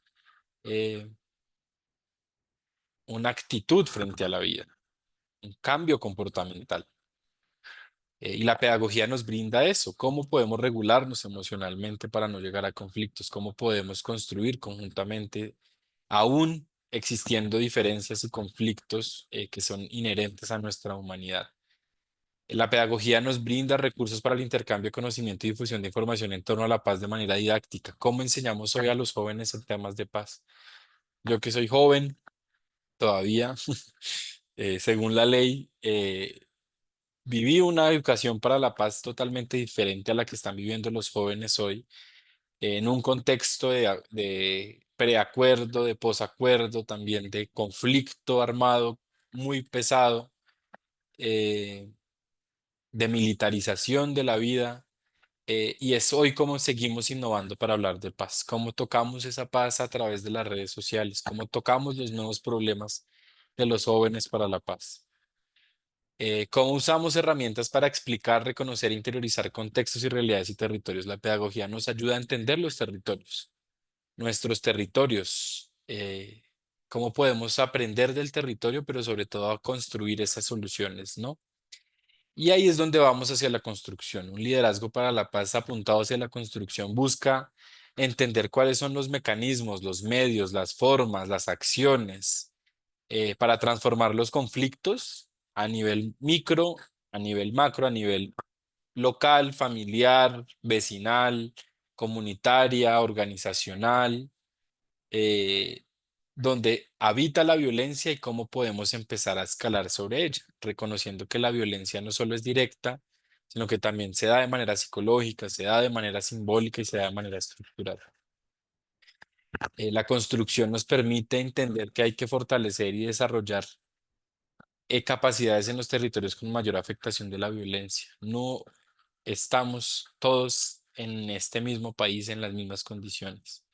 eh, una actitud frente a la vida, un cambio comportamental. Y la pedagogía nos brinda eso, cómo podemos regularnos emocionalmente para no llegar a conflictos, cómo podemos construir conjuntamente, aún existiendo diferencias y conflictos que son inherentes a nuestra humanidad. La pedagogía nos brinda recursos para el intercambio de conocimiento y difusión de información en torno a la paz de manera didáctica. ¿Cómo enseñamos hoy a los jóvenes en temas de paz? Yo que soy joven, todavía, según la ley, viví una educación para la paz totalmente diferente a la que están viviendo los jóvenes hoy, en un contexto de preacuerdo, de posacuerdo, también de conflicto armado muy pesado, de militarización de la vida. Y es hoy como seguimos innovando para hablar de paz, cómo tocamos esa paz a través de las redes sociales, cómo tocamos los nuevos problemas de los jóvenes para la paz. ¿Cómo usamos herramientas para explicar, reconocer e interiorizar contextos y realidades y territorios? La pedagogía nos ayuda a entender los territorios, nuestros territorios, cómo podemos aprender del territorio, pero sobre todo a construir esas soluciones, ¿no? Y ahí es donde vamos hacia la construcción. Un liderazgo para la paz apuntado hacia la construcción busca entender cuáles son los mecanismos, los medios, las formas, las acciones para transformar los conflictos a nivel micro, a nivel macro, a nivel local, familiar, vecinal, comunitaria, organizacional, eh, donde habita la violencia y cómo podemos empezar a escalar sobre ella, reconociendo que la violencia no solo es directa, sino que también se da de manera psicológica, se da de manera simbólica y se da de manera estructural. La construcción nos permite entender que hay que fortalecer y desarrollar capacidades en los territorios con mayor afectación de la violencia. No estamos todos en este mismo país en las mismas condiciones.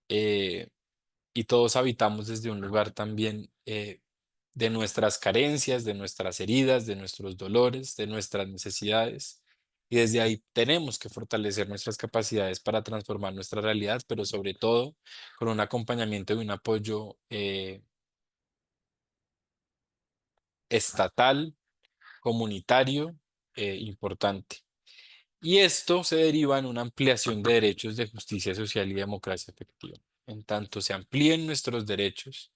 Y todos habitamos desde un lugar también de nuestras carencias, de nuestras heridas, de nuestros dolores, de nuestras necesidades. Y desde ahí tenemos que fortalecer nuestras capacidades para transformar nuestra realidad, pero sobre todo con un acompañamiento y un apoyo estatal, comunitario, importante. Y esto se deriva en una ampliación de derechos de justicia social y democracia efectiva. En tanto se amplíen nuestros derechos,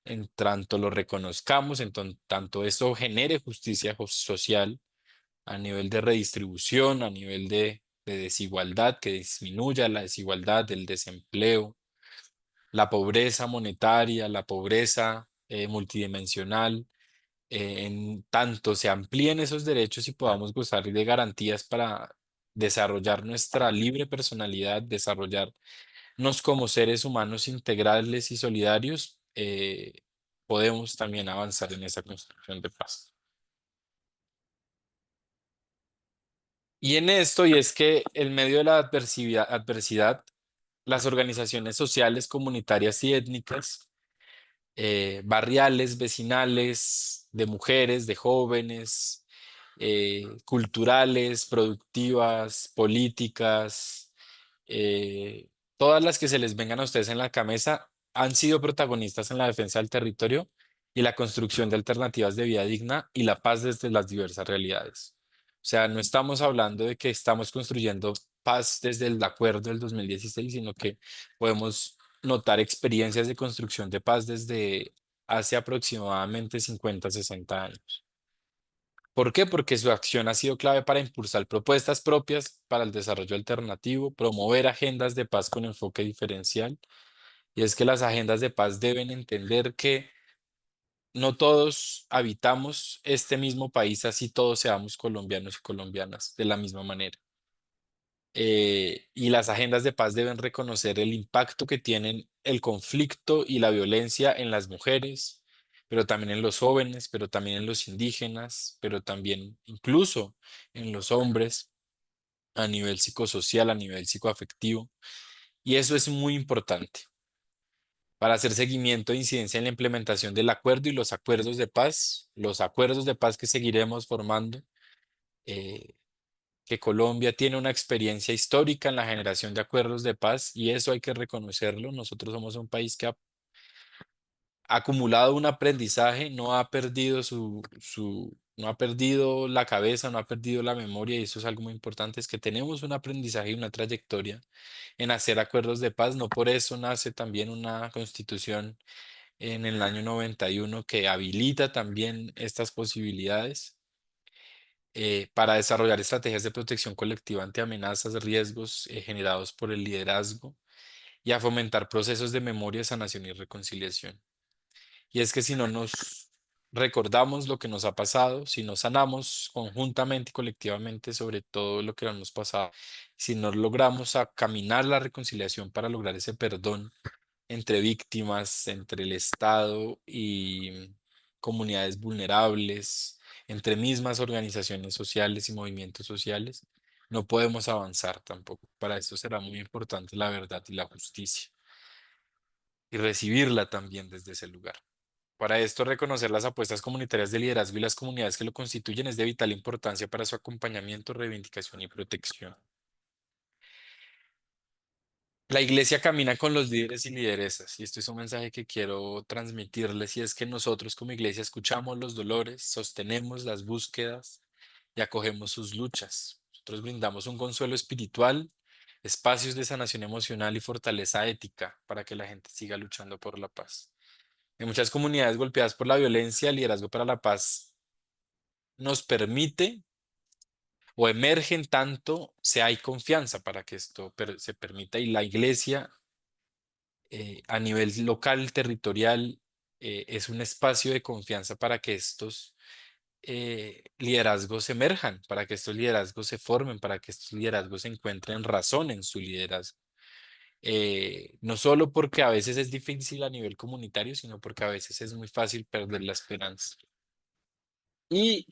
en tanto lo reconozcamos, en tanto eso genere justicia social a nivel de redistribución, a nivel de desigualdad, que disminuya la desigualdad, del desempleo, la pobreza monetaria, la pobreza multidimensional, en tanto se amplíen esos derechos y podamos gozar de garantías para desarrollar nuestra libre personalidad, desarrollarnos como seres humanos integrales y solidarios, podemos también avanzar en esa construcción de paz. Y en esto, y es que en medio de la adversidad, las organizaciones sociales, comunitarias y étnicas, barriales, vecinales, de mujeres, de jóvenes, culturales, productivas, políticas, todas las que se les vengan a ustedes en la cabeza, han sido protagonistas en la defensa del territorio y la construcción de alternativas de vida digna y la paz desde las diversas realidades. O sea, no estamos hablando de que estamos construyendo paz desde el acuerdo del 2016, sino que podemos notar experiencias de construcción de paz desde hace aproximadamente 50, 60 años. ¿Por qué? Porque su acción ha sido clave para impulsar propuestas propias para el desarrollo alternativo, promover agendas de paz con enfoque diferencial. Y es que las agendas de paz deben entender que no todos habitamos este mismo país, así todos seamos colombianos y colombianas de la misma manera. Y las agendas de paz deben reconocer el impacto que tienen el conflicto y la violencia en las mujeres, pero también en los jóvenes, pero también en los indígenas, pero también incluso en los hombres a nivel psicosocial, a nivel psicoafectivo. Y eso es muy importante para hacer seguimiento de incidencia en la implementación del acuerdo y los acuerdos de paz que seguiremos formando. eh, que Colombia tiene una experiencia histórica en la generación de acuerdos de paz y eso hay que reconocerlo. Nosotros somos un país que ha acumulado un aprendizaje, no ha perdido no ha perdido la cabeza, no ha perdido la memoria y eso es algo muy importante, es que tenemos un aprendizaje y una trayectoria en hacer acuerdos de paz. No por eso nace también una constitución en el año 91 que habilita también estas posibilidades para desarrollar estrategias de protección colectiva ante amenazas, riesgos generados por el liderazgo y a fomentar procesos de memoria, sanación y reconciliación. Y es que si no nos recordamos lo que nos ha pasado, si no sanamos conjuntamente y colectivamente sobre todo lo que nos hemos pasado, si no logramos caminar la reconciliación para lograr ese perdón entre víctimas, entre el Estado y comunidades vulnerables, entre mismas organizaciones sociales y movimientos sociales, no podemos avanzar tampoco. Para esto será muy importante la verdad y la justicia y recibirla también desde ese lugar. Para esto, reconocer las apuestas comunitarias de liderazgo y las comunidades que lo constituyen es de vital importancia para su acompañamiento, reivindicación y protección. La iglesia camina con los líderes y lideresas, y esto es un mensaje que quiero transmitirles, y es que nosotros como iglesia escuchamos los dolores, sostenemos las búsquedas y acogemos sus luchas. Nosotros brindamos un consuelo espiritual, espacios de sanación emocional y fortaleza ética para que la gente siga luchando por la paz. En muchas comunidades golpeadas por la violencia, el liderazgo para la paz nos permite o emergen tanto se hay confianza para que esto se permita y la iglesia a nivel local, territorial, es un espacio de confianza para que estos liderazgos emerjan, para que estos liderazgos se formen, para que estos liderazgos encuentren razón en su liderazgo. No solo porque a veces es difícil a nivel comunitario, sino porque a veces es muy fácil perder la esperanza. Y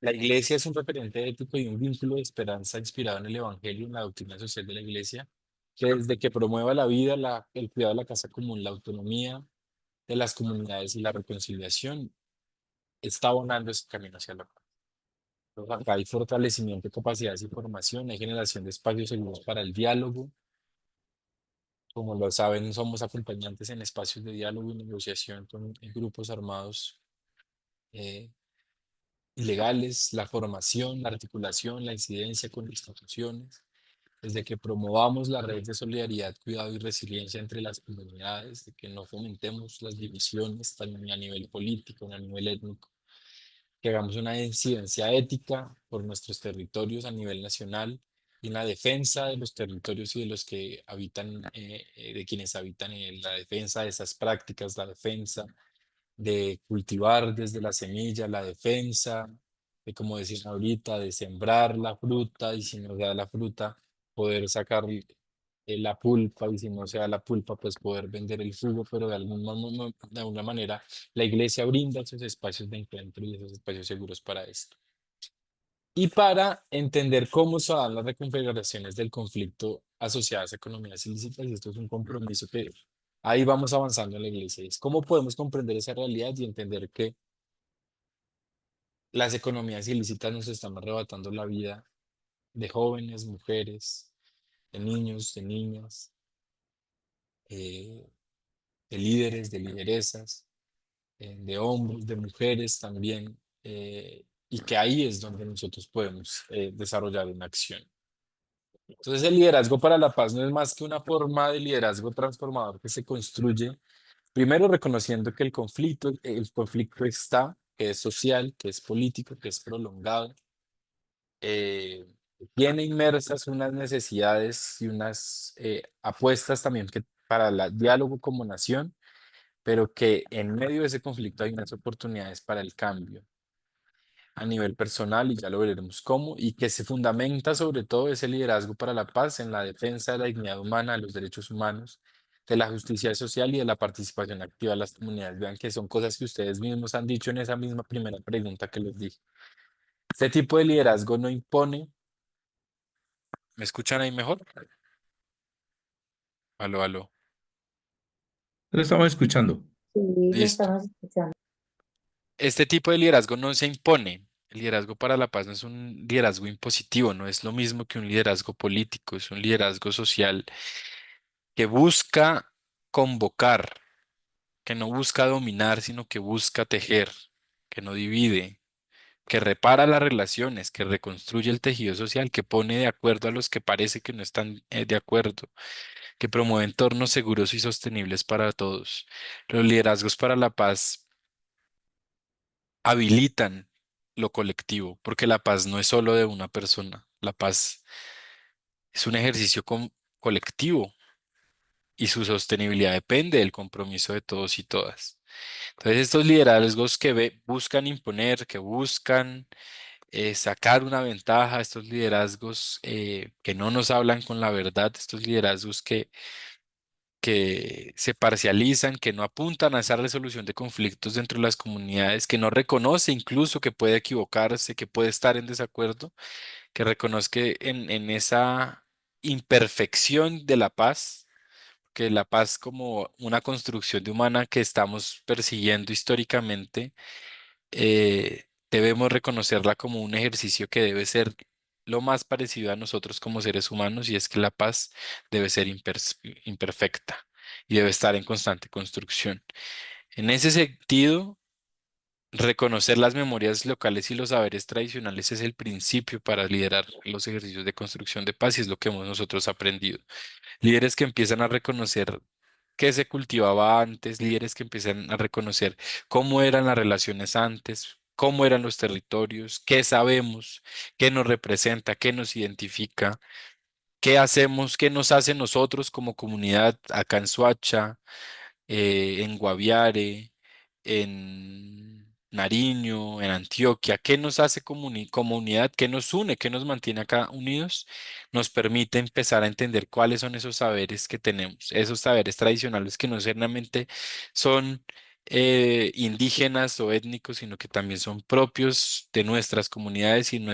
la iglesia es un referente ético y un vínculo de esperanza inspirado en el Evangelio y en la doctrina social de la iglesia, que desde que promueva la vida, el cuidado de la casa común, la autonomía de las comunidades y la reconciliación, está abonando ese camino hacia la paz. Entonces, acá hay fortalecimiento de capacidades y formación, hay generación de espacios seguros para el diálogo. Como lo saben, somos acompañantes en espacios de diálogo y negociación con grupos armados eh, ilegales, la formación, la articulación, la incidencia con instituciones, desde que promovamos las redes de solidaridad, cuidado y resiliencia entre las comunidades, de que no fomentemos las divisiones también a nivel político, ni a nivel étnico, que hagamos una incidencia ética por nuestros territorios a nivel nacional y en la defensa de los territorios y de los que habitan, de quienes habitan en la defensa de esas prácticas, la defensa de cultivar desde la semilla, la defensa, de como decían ahorita, de sembrar la fruta y si no se da la fruta, poder sacar la pulpa y si no se da la pulpa, pues poder vender el jugo, pero de alguna manera la iglesia brinda esos espacios de encuentro y esos espacios seguros para esto. Y para entender cómo se dan las reconfiguraciones del conflicto asociadas a economías ilícitas, y esto es un compromiso que ahí vamos avanzando en la iglesia, es cómo podemos comprender esa realidad y entender que las economías ilícitas nos están arrebatando la vida de jóvenes, mujeres, de niños, de niñas, eh, de líderes, de lideresas, de hombres, de mujeres también, y que ahí es donde nosotros podemos desarrollar una acción. Entonces el liderazgo para la paz no es más que una forma de liderazgo transformador que se construye primero reconociendo que el conflicto está, que es social, que es político, que es prolongado, eh, tiene inmersas unas necesidades y unas apuestas también para el diálogo como nación, pero que en medio de ese conflicto hay unas oportunidades para el cambio a nivel personal, y ya lo veremos cómo, y que se fundamenta sobre todo ese liderazgo para la paz en la defensa de la dignidad humana, de los derechos humanos, de la justicia social y de la participación activa de las comunidades. Vean que son cosas que ustedes mismos han dicho en esa misma primera pregunta que les dije. Este tipo de liderazgo no impone. ¿Me escuchan ahí mejor? Aló, aló. Lo estamos escuchando. Sí, lo Listo. estamos escuchando. Este tipo de liderazgo no se impone. El liderazgo para la paz no es un liderazgo impositivo, no es lo mismo que un liderazgo político, es un liderazgo social que busca convocar, que no busca dominar, sino que busca tejer, que no divide, que repara las relaciones, que reconstruye el tejido social, que pone de acuerdo a los que parece que no están de acuerdo, que promueve entornos seguros y sostenibles para todos. Los liderazgos para la paz habilitan lo colectivo, porque la paz no es solo de una persona, la paz es un ejercicio colectivo y su sostenibilidad depende del compromiso de todos y todas. Entonces, estos liderazgos que buscan imponer, que buscan sacar una ventaja, estos liderazgos que no nos hablan con la verdad, estos liderazgos que se parcializan, que no apuntan a esa resolución de conflictos dentro de las comunidades, que no reconoce incluso que puede equivocarse, que puede estar en desacuerdo, que reconozca en esa imperfección de la paz, que la paz como una construcción de humana que estamos persiguiendo históricamente, debemos reconocerla como un ejercicio que debe ser lo más parecido a nosotros como seres humanos, y es que la paz debe ser imperfecta y debe estar en constante construcción. En ese sentido, reconocer las memorias locales y los saberes tradicionales es el principio para liderar los ejercicios de construcción de paz, y es lo que hemos nosotros aprendido. Líderes que empiezan a reconocer qué se cultivaba antes, líderes que empiezan a reconocer cómo eran las relaciones antes, cómo eran los territorios, qué sabemos, qué nos representa, qué nos identifica, qué hacemos, qué nos hace nosotros como comunidad acá en Soacha, en Guaviare, en Nariño, en Antioquia, qué nos hace comunidad, qué nos une, qué nos mantiene acá unidos, nos permite empezar a entender cuáles son esos saberes que tenemos, esos saberes tradicionales que no solamente son indígenas o étnicos, sino que también son propios de nuestras comunidades y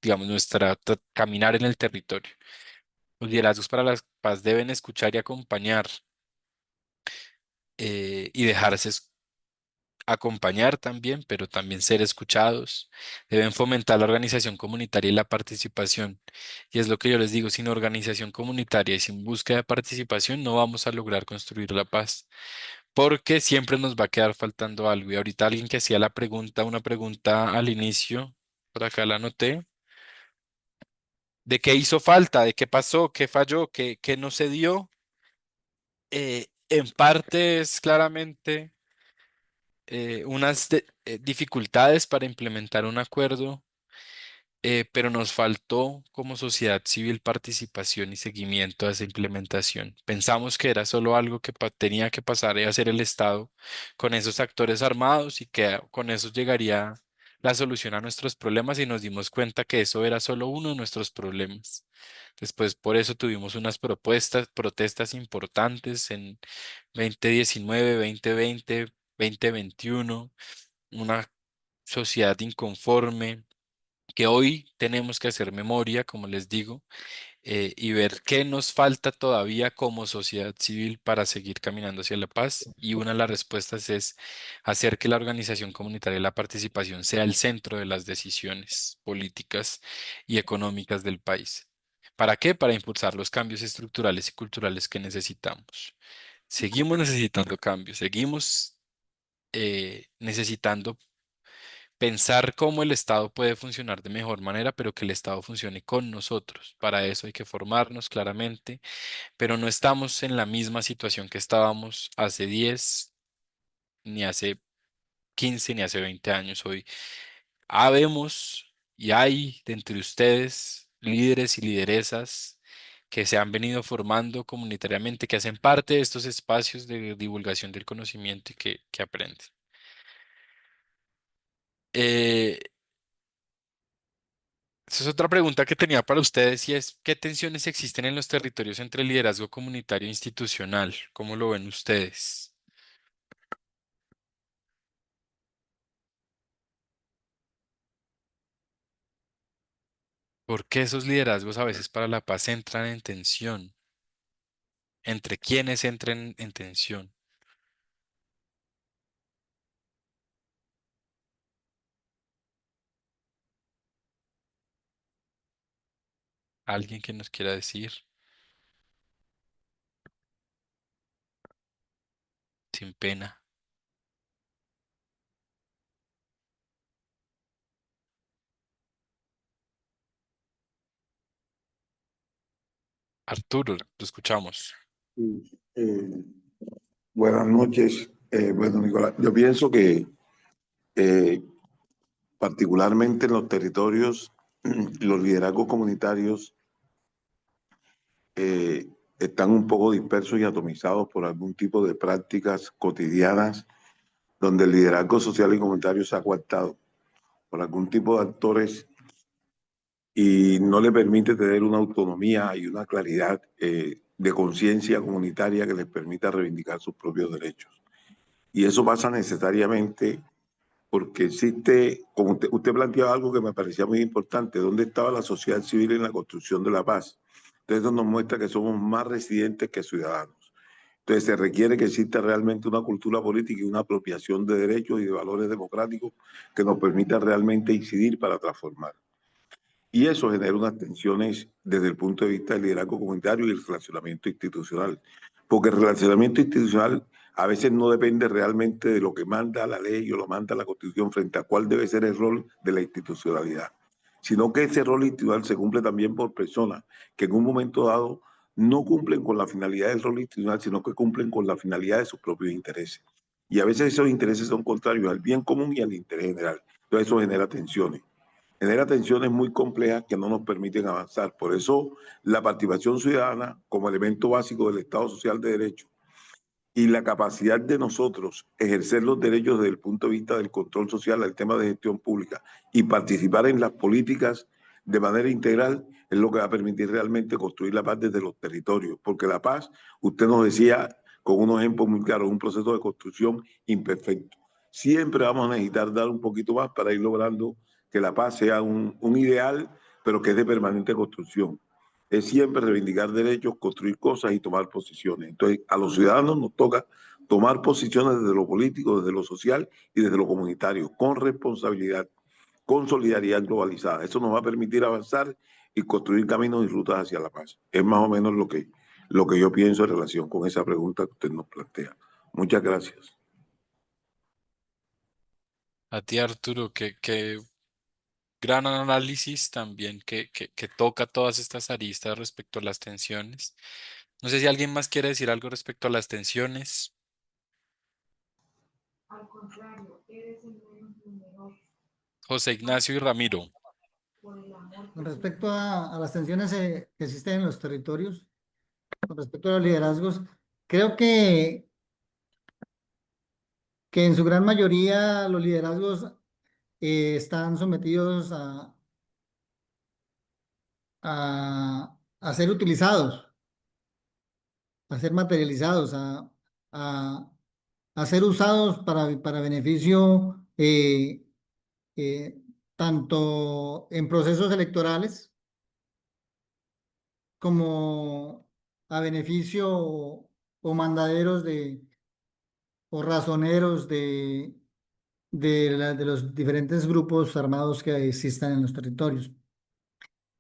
digamos, nuestra caminar en el territorio. Los liderazgos para la paz deben escuchar y acompañar, y dejarse acompañar también, pero también ser escuchados. Deben fomentar la organización comunitaria y la participación. Y es lo que yo les digo, sin organización comunitaria y sin búsqueda de participación no vamos a lograr construir la paz, porque siempre nos va a quedar faltando algo. Y ahorita alguien que hacía una pregunta al inicio, por acá la anoté, de qué hizo falta, de qué pasó, qué falló, qué no se dio. En parte es claramente unas dificultades para implementar un acuerdo, pero nos faltó como sociedad civil participación y seguimiento a esa implementación. Pensamos que era solo algo que tenía que pasar y hacer el Estado con esos actores armados, y que con eso llegaría la solución a nuestros problemas, y nos dimos cuenta que eso era solo uno de nuestros problemas. Después, por eso tuvimos unas protestas importantes en 2019, 2020, 2021, una sociedad inconforme, que hoy tenemos que hacer memoria, como les digo, y ver qué nos falta todavía como sociedad civil para seguir caminando hacia la paz. Y una de las respuestas es hacer que la organización comunitaria y la participación sea el centro de las decisiones políticas y económicas del país. ¿Para qué? Para impulsar los cambios estructurales y culturales que necesitamos. Seguimos necesitando cambios, seguimos necesitando pensar cómo el Estado puede funcionar de mejor manera, pero que el Estado funcione con nosotros. Para eso hay que formarnos claramente, pero no estamos en la misma situación que estábamos hace 10, ni hace 15, ni hace 20 años. Hoy habemos y hay de entre ustedes líderes y lideresas que se han venido formando comunitariamente, que hacen parte de estos espacios de divulgación del conocimiento y que aprenden. Eh, Esa es otra pregunta que tenía para ustedes y es, ¿qué tensiones existen en los territorios entre el liderazgo comunitario e institucional? ¿Cómo lo ven ustedes? ¿Por qué esos liderazgos a veces para la paz entran en tensión? ¿Entre quiénes entran en tensión? ¿Alguien que nos quiera decir? Sin pena. Arturo, lo escuchamos. Sí, buenas noches. Bueno, Nicolás, yo pienso que eh, particularmente en los territorios, los liderazgos comunitarios eh, están un poco dispersos y atomizados por algún tipo de prácticas cotidianas donde el liderazgo social y comunitario se ha coartado por algún tipo de actores y no le permite tener una autonomía y una claridad de conciencia comunitaria que les permita reivindicar sus propios derechos. Y eso pasa necesariamente porque existe, como usted planteaba algo que me parecía muy importante, ¿dónde estaba la sociedad civil en la construcción de la paz? Entonces eso nos muestra que somos más residentes que ciudadanos. Entonces se requiere que exista realmente una cultura política y una apropiación de derechos y de valores democráticos que nos permita realmente incidir para transformar. Y eso genera unas tensiones desde el punto de vista del liderazgo comunitario y el relacionamiento institucional. Porque el relacionamiento institucional a veces no depende realmente de lo que manda la ley o lo manda la Constitución frente a cuál debe ser el rol de la institucionalidad, sino que ese rol institucional se cumple también por personas que en un momento dado no cumplen con la finalidad del rol institucional, sino que cumplen con la finalidad de sus propios intereses. Y a veces esos intereses son contrarios al bien común y al interés general. Entonces eso genera tensiones muy complejas que no nos permiten avanzar. Por eso la participación ciudadana como elemento básico del Estado Social de Derecho y la capacidad de nosotros ejercer los derechos desde el punto de vista del control social al tema de gestión pública y participar en las políticas de manera integral es lo que va a permitir realmente construir la paz desde los territorios. Porque la paz, usted nos decía con unos ejemplos muy claros, un proceso de construcción imperfecto. Siempre vamos a necesitar dar un poquito más para ir logrando que la paz sea un ideal, pero que es de permanente construcción. Es siempre reivindicar derechos, construir cosas y tomar posiciones. Entonces, a los ciudadanos nos toca tomar posiciones desde lo político, desde lo social y desde lo comunitario, con responsabilidad, con solidaridad globalizada. Eso nos va a permitir avanzar y construir caminos y rutas hacia la paz. Es más o menos lo que yo pienso en relación con esa pregunta que usted nos plantea. Muchas gracias. A ti, Arturo, que gran análisis también que toca todas estas aristas respecto a las tensiones. No sé si alguien más quiere decir algo respecto a las tensiones. Al contrario, eres el mejor José Ignacio y Ramiro. por el amor. Con respecto a las tensiones que existen en los territorios, con respecto a los liderazgos, creo que en su gran mayoría los liderazgos están sometidos a ser utilizados, a ser materializados, a, a ser usados para beneficio eh, tanto en procesos electorales como a beneficio o mandaderos o razoneros de los diferentes grupos armados que existan en los territorios.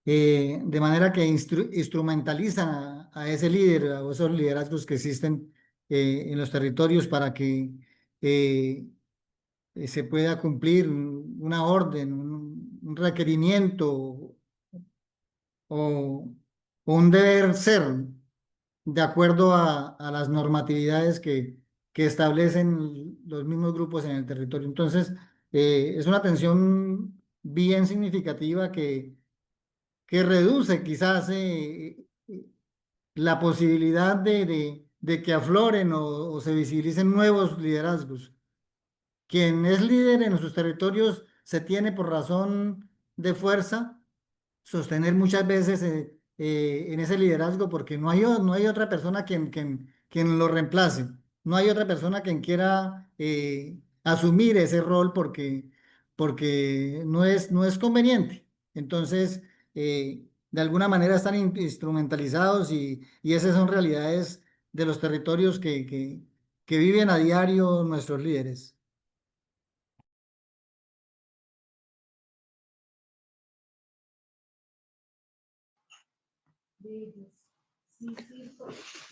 De manera que instrumentalizan a ese líder, a esos liderazgos que existen en los territorios para que se pueda cumplir una orden, un requerimiento o, o un deber ser de acuerdo a las normatividades que establecen los mismos grupos en el territorio. Entonces, es una tensión bien significativa que reduce quizás la posibilidad de que afloren o se visibilicen nuevos liderazgos. Quien es líder en sus territorios se tiene por razón de fuerza sostener muchas veces en ese liderazgo porque no hay otra persona quien lo reemplace. No hay otra persona quien quiera asumir ese rol porque no es conveniente. Entonces, de alguna manera están instrumentalizados y esas son realidades de los territorios que viven a diario nuestros líderes.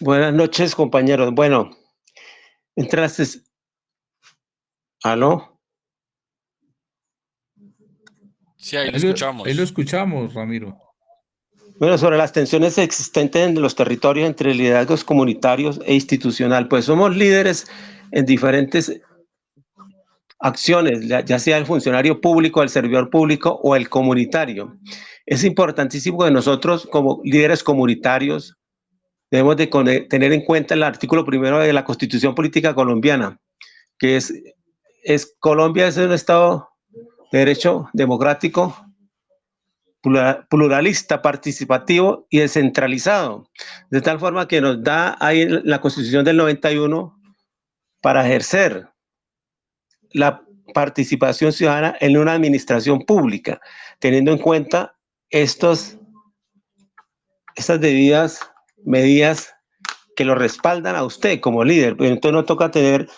Buenas noches, compañeros. Bueno, entraste. ¿Aló? Sí, ahí lo Ahí lo escuchamos. escuchamos, Ramiro. Bueno, sobre las tensiones existentes en los territorios entre liderazgos comunitarios e institucional, pues somos líderes en diferentes acciones, ya sea el funcionario público, el servidor público o el comunitario. Es importantísimo que nosotros como líderes comunitarios debemos de tener en cuenta el artículo primero de la Constitución Política Colombiana, que Colombia es un Estado de derecho democrático, pluralista, participativo y descentralizado, de tal forma que nos da ahí la Constitución del 91 para ejercer la participación ciudadana en una administración pública, teniendo en cuenta estas debidas medidas que lo respaldan a usted como líder. Entonces no toca tener,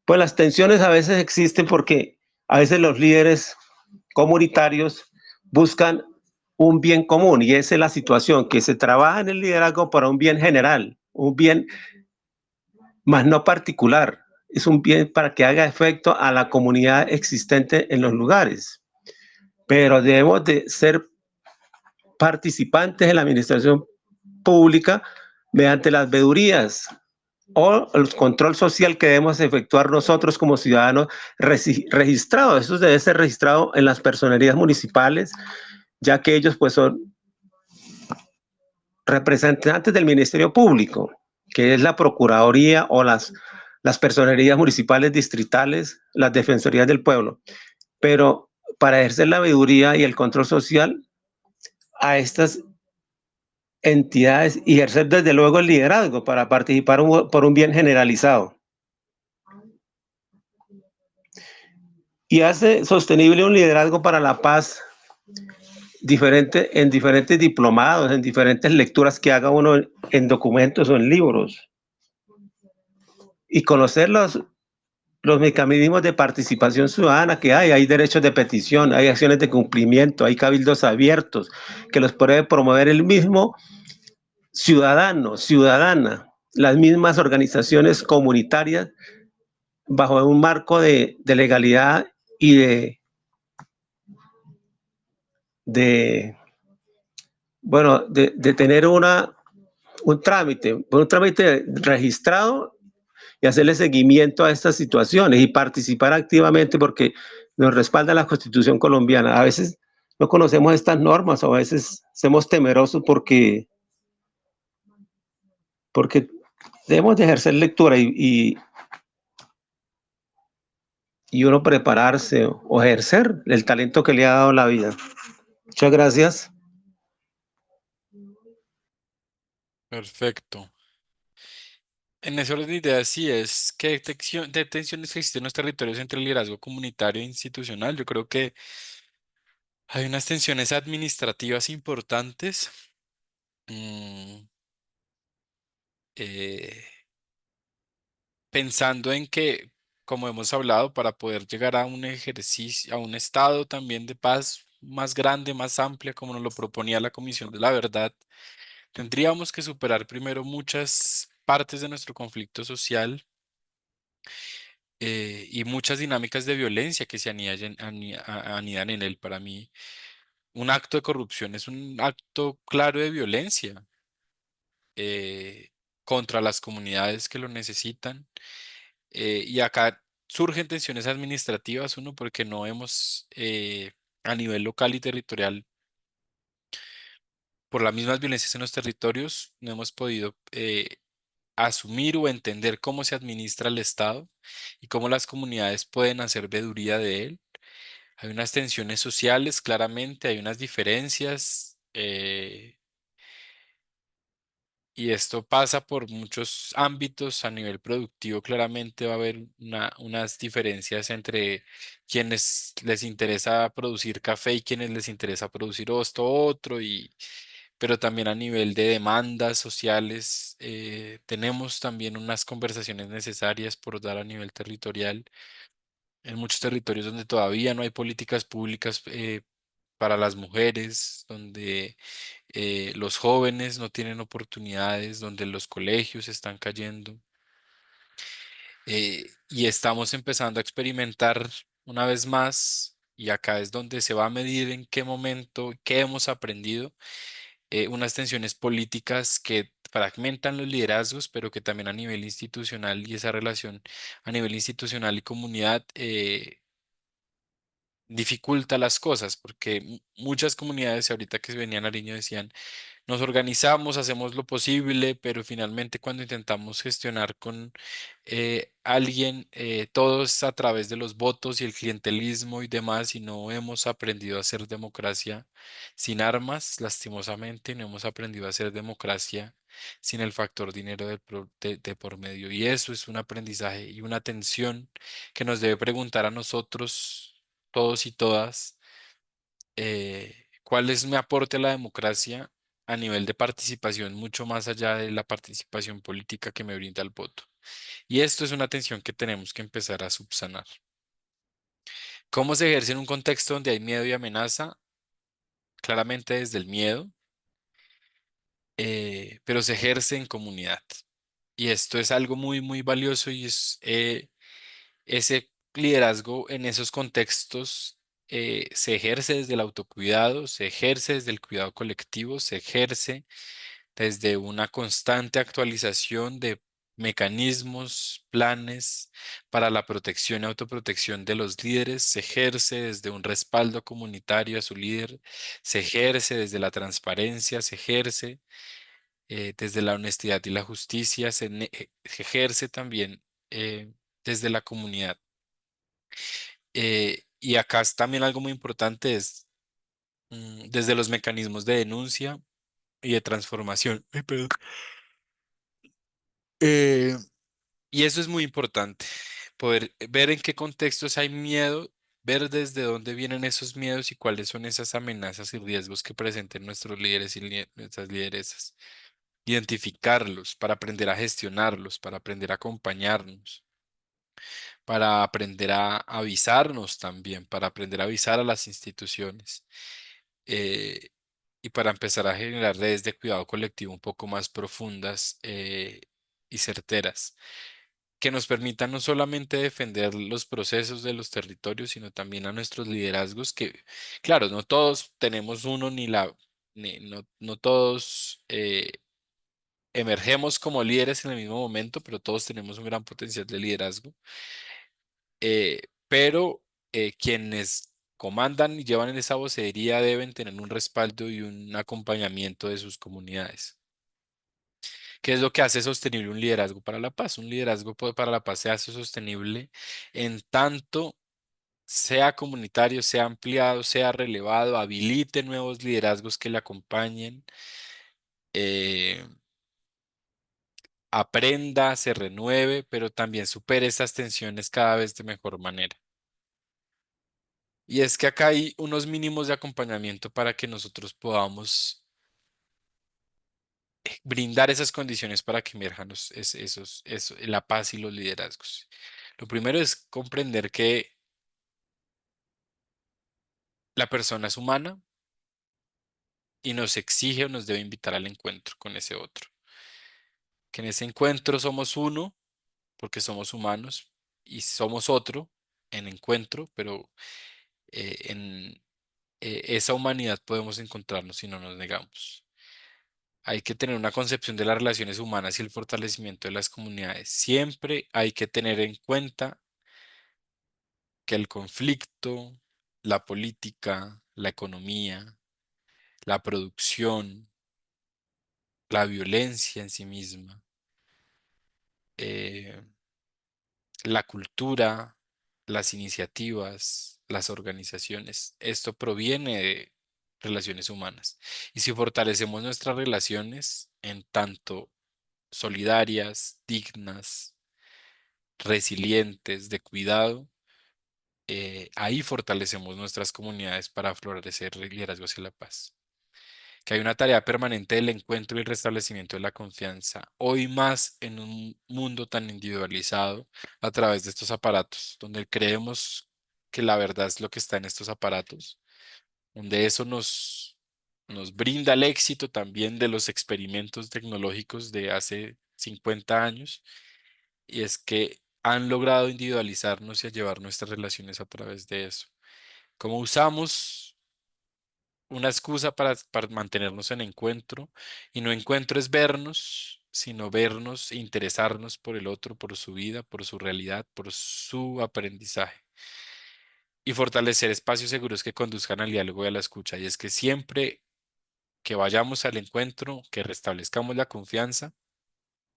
pues las tensiones a veces existen porque a veces los líderes comunitarios buscan un bien común y esa es la situación, que se trabaja en el liderazgo para un bien general, un bien más no particular, es un bien para que haga efecto a la comunidad existente en los lugares. Pero debemos de ser participantes en la administración pública mediante las veedurías o el control social que debemos efectuar nosotros como ciudadanos registrados. Eso debe ser registrado en las personerías municipales, ya que ellos pues son representantes del Ministerio Público, que es la Procuraduría o las personerías municipales distritales, las defensorías del pueblo. Pero para ejercer la veeduría y el control social a estas entidades y ejercer desde luego el liderazgo para participar por un bien generalizado. Y hace sostenible un liderazgo para la paz en diferentes diplomados, en diferentes lecturas que haga uno en documentos o en libros. Y conocer los mecanismos de participación ciudadana que hay derechos de petición, hay acciones de cumplimiento, hay cabildos abiertos que los puede promover el mismo ciudadano, ciudadana, las mismas organizaciones comunitarias bajo un marco de legalidad y de tener un trámite registrado y hacerle seguimiento a estas situaciones y participar activamente porque nos respalda la Constitución colombiana. A veces no conocemos estas normas o a veces somos temerosos porque debemos de ejercer lectura y uno prepararse o ejercer el talento que le ha dado la vida. Muchas gracias. Perfecto. En ese orden de ideas, sí es que de tensiones que existen en los territorios entre el liderazgo comunitario e institucional. Yo creo que hay unas tensiones administrativas importantes. mm, eh, Pensando en que, como hemos hablado, para poder llegar a un ejercicio, a un estado también de paz más grande, más amplia, como nos lo proponía la Comisión de la Verdad, tendríamos que superar primero muchas partes de nuestro conflicto social y muchas dinámicas de violencia que se anidan en él. Para mí, un acto de corrupción es un acto claro de violencia eh, contra las comunidades que lo necesitan. Y acá surgen tensiones administrativas, uno, porque no hemos, a nivel local y territorial, por las mismas violencias en los territorios, no hemos podido asumir o entender cómo se administra el Estado y cómo las comunidades pueden hacer veeduría de él. Hay unas tensiones sociales, claramente, hay unas diferencias. Y esto pasa por muchos ámbitos a nivel productivo. Claramente va a haber unas diferencias entre quienes les interesa producir café y quienes les interesa producir esto otro. Pero también a nivel de demandas sociales, tenemos también unas conversaciones necesarias por dar a nivel territorial. En muchos territorios donde todavía no hay políticas públicas para las mujeres, donde los jóvenes no tienen oportunidades, donde los colegios están cayendo. Y estamos empezando a experimentar una vez más, y acá es donde se va a medir en qué momento, qué hemos aprendido, unas tensiones políticas que fragmentan los liderazgos, pero que también a nivel institucional y esa relación a nivel institucional y comunidad dificulta las cosas, porque muchas comunidades ahorita que venían a Nariño decían, nos organizamos, hacemos lo posible, pero finalmente cuando intentamos gestionar con alguien, todo es a través de los votos y el clientelismo y demás, y no hemos aprendido a hacer democracia sin armas, lastimosamente, no hemos aprendido a hacer democracia sin el factor dinero de por medio. Y eso es un aprendizaje y una tensión que nos debe preguntar a nosotros, todos y todas, cuál es mi aporte a la democracia a nivel de participación, mucho más allá de la participación política que me brinda el voto. Y esto es una tensión que tenemos que empezar a subsanar. ¿Cómo se ejerce en un contexto donde hay miedo y amenaza? Claramente desde el miedo, pero se ejerce en comunidad. Y esto es algo muy, muy valioso y es ese liderazgo en esos contextos. Se ejerce desde el autocuidado, se ejerce desde el cuidado colectivo, se ejerce desde una constante actualización de mecanismos, planes para la protección y autoprotección de los líderes, se ejerce desde un respaldo comunitario a su líder, se ejerce desde la transparencia, se ejerce desde la honestidad y la justicia, se ejerce también desde la comunidad. Y acá es también algo muy importante, es desde los mecanismos de denuncia y de transformación. Ay, perdón. Eh, Y eso es muy importante, poder ver en qué contextos hay miedo, ver desde dónde vienen esos miedos y cuáles son esas amenazas y riesgos que presenten nuestros líderes y nuestras lideresas. Identificarlos para aprender a gestionarlos, para aprender a acompañarnos, para aprender a avisarnos también, para aprender a avisar a las instituciones eh, y para empezar a generar redes de cuidado colectivo un poco más profundas y certeras que nos permitan no solamente defender los procesos de los territorios, sino también a nuestros liderazgos, que, claro, no todos tenemos uno no todos emergemos como líderes en el mismo momento, pero todos tenemos un gran potencial de liderazgo. Pero quienes comandan y llevan en esa vocería deben tener un respaldo y un acompañamiento de sus comunidades. ¿Qué es lo que hace sostenible un liderazgo para la paz? Un liderazgo para la paz se hace sostenible en tanto sea comunitario, sea ampliado, sea relevado, habilite nuevos liderazgos que le acompañen, eh, aprenda, se renueve, pero también supere estas tensiones cada vez de mejor manera. Y es que acá hay unos mínimos de acompañamiento para que nosotros podamos brindar esas condiciones para que emerjan la paz y los liderazgos. Lo primero es comprender que la persona es humana y nos exige o nos debe invitar al encuentro con ese otro. Que en ese encuentro somos uno, porque somos humanos, y somos otro en encuentro, pero en esa humanidad podemos encontrarnos si no nos negamos. Hay que tener una concepción de las relaciones humanas y el fortalecimiento de las comunidades. Siempre hay que tener en cuenta que el conflicto, la política, la economía, la producción, la violencia en sí misma, eh, la cultura, las iniciativas, las organizaciones, esto proviene de relaciones humanas. Y si fortalecemos nuestras relaciones en tanto solidarias, dignas, resilientes, de cuidado, ahí fortalecemos nuestras comunidades para florecer el liderazgo hacia la paz. Que hay una tarea permanente del encuentro y el restablecimiento de la confianza, hoy más en un mundo tan individualizado a través de estos aparatos, donde creemos que la verdad es lo que está en estos aparatos, donde eso nos brinda el éxito también de los experimentos tecnológicos de hace 50 años, y es que han logrado individualizarnos y a llevar nuestras relaciones a través de eso. Como usamos una excusa para mantenernos en encuentro, y no encuentro es vernos, sino vernos e interesarnos por el otro, por su vida, por su realidad, por su aprendizaje. Y fortalecer espacios seguros que conduzcan al diálogo y a la escucha. Y es que siempre que vayamos al encuentro, que restablezcamos la confianza,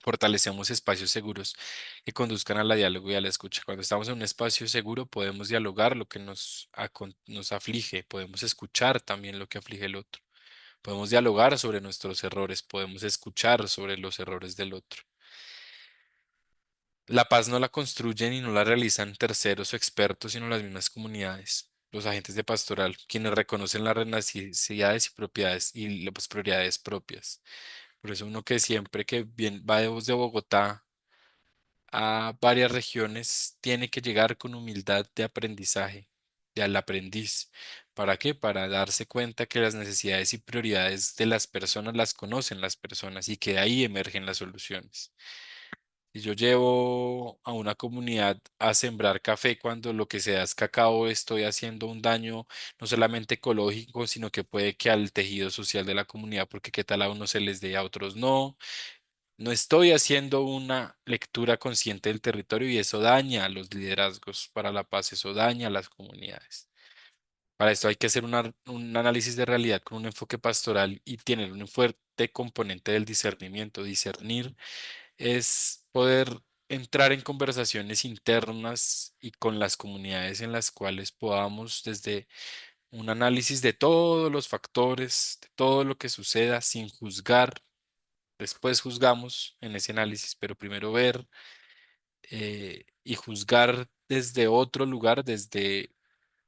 fortalecemos espacios seguros que conduzcan al diálogo y a la escucha. Cuando estamos en un espacio seguro, podemos dialogar lo que nos aflige, podemos escuchar también lo que aflige el otro. Podemos dialogar sobre nuestros errores, podemos escuchar sobre los errores del otro. La paz no la construyen y no la realizan terceros o expertos, sino las mismas comunidades, los agentes de pastoral, quienes reconocen las necesidades y propiedades y las prioridades propias. Por eso uno que siempre que va de Bogotá a varias regiones tiene que llegar con humildad de aprendizaje, de al aprendiz. ¿Para qué? Para darse cuenta que las necesidades y prioridades de las personas las conocen las personas y que de ahí emergen las soluciones. Si yo llevo a una comunidad a sembrar café cuando lo que se da es cacao, estoy haciendo un daño no solamente ecológico, sino que puede que al tejido social de la comunidad, porque qué tal a unos se les dé, a otros no. No estoy haciendo una lectura consciente del territorio y eso daña a los liderazgos para la paz, eso daña a las comunidades. Para esto hay que hacer un análisis de realidad con un enfoque pastoral y tener un fuerte componente del discernimiento. Discernir es poder entrar en conversaciones internas y con las comunidades en las cuales podamos desde un análisis de todos los factores, de todo lo que suceda sin juzgar. Después juzgamos en ese análisis, pero primero ver y juzgar desde otro lugar,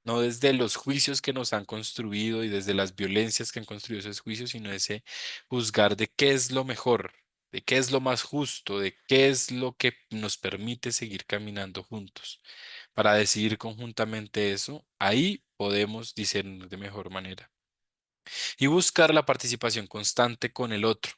no desde los juicios que nos han construido y desde las violencias que han construido esos juicios, sino ese juzgar de qué es lo mejor, de qué es lo más justo, de qué es lo que nos permite seguir caminando juntos. Para decidir conjuntamente eso, ahí podemos discernir de mejor manera. Y buscar la participación constante con el otro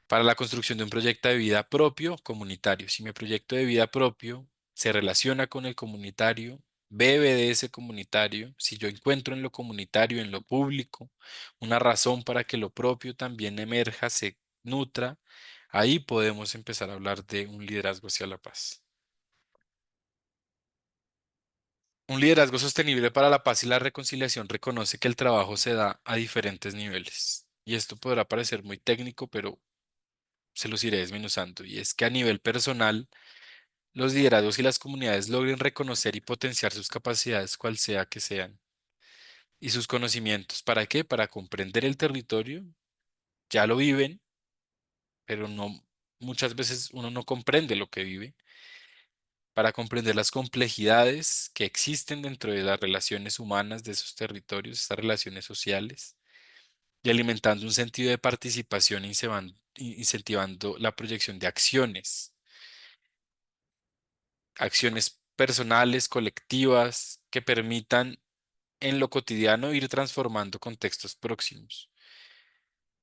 para la construcción de un proyecto de vida propio comunitario. Si mi proyecto de vida propio se relaciona con el comunitario, bebe de ese comunitario, si yo encuentro en lo comunitario, en lo público, una razón para que lo propio también emerja, se nutra, ahí podemos empezar a hablar de un liderazgo hacia la paz. Un liderazgo sostenible para la paz y la reconciliación reconoce que el trabajo se da a diferentes niveles. Y esto podrá parecer muy técnico, pero se los iré desmenuzando. Y es que a nivel personal, los liderazgos y las comunidades logren reconocer y potenciar sus capacidades, cual sea que sean, y sus conocimientos. ¿Para qué? Para comprender el territorio. Ya lo viven, pero no, muchas veces uno no comprende lo que vive. Para comprender las complejidades que existen dentro de las relaciones humanas de esos territorios, estas relaciones sociales, y alimentando un sentido de participación, incentivando la proyección de acciones personales, colectivas, que permitan en lo cotidiano ir transformando contextos próximos.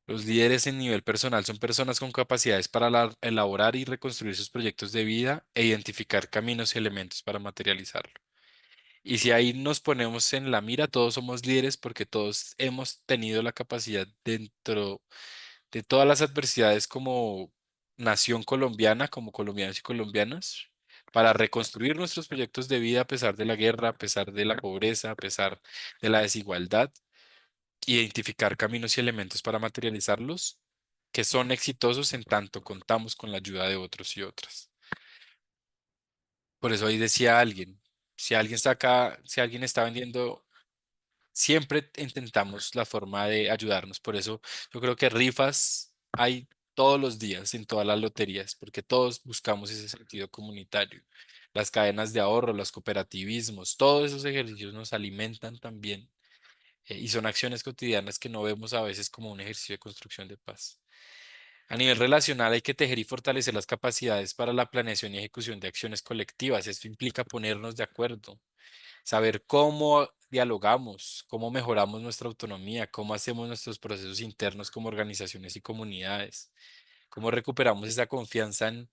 Los líderes en nivel personal son personas con capacidades para elaborar y reconstruir sus proyectos de vida e identificar caminos y elementos para materializarlo. Y si ahí nos ponemos en la mira, todos somos líderes porque todos hemos tenido la capacidad dentro de todas las adversidades como nación colombiana, como colombianos y colombianas, para reconstruir nuestros proyectos de vida a pesar de la guerra, a pesar de la pobreza, a pesar de la desigualdad, identificar caminos y elementos para materializarlos, que son exitosos en tanto contamos con la ayuda de otros y otras. Por eso ahí decía alguien, si alguien está acá, si alguien está vendiendo, siempre intentamos la forma de ayudarnos. Por eso yo creo que rifas hay todos los días en todas las loterías, porque todos buscamos ese sentido comunitario. Las cadenas de ahorro, los cooperativismos, todos esos ejercicios nos alimentan también, y son acciones cotidianas que no vemos a veces como un ejercicio de construcción de paz. A nivel relacional hay que tejer y fortalecer las capacidades para la planeación y ejecución de acciones colectivas. Esto implica ponernos de acuerdo, saber cómo dialogamos, cómo mejoramos nuestra autonomía, cómo hacemos nuestros procesos internos como organizaciones y comunidades, cómo recuperamos esa confianza en,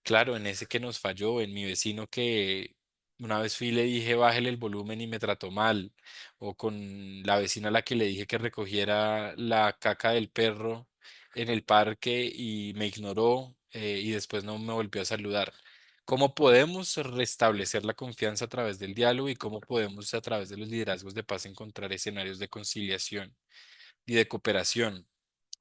claro, en ese que nos falló, en mi vecino que una vez fui y le dije bájele el volumen y me trató mal, o con la vecina a la que le dije que recogiera la caca del perro en el parque y me ignoró, y después no me volvió a saludar. ¿Cómo podemos restablecer la confianza a través del diálogo y cómo podemos a través de los liderazgos de paz encontrar escenarios de conciliación y de cooperación?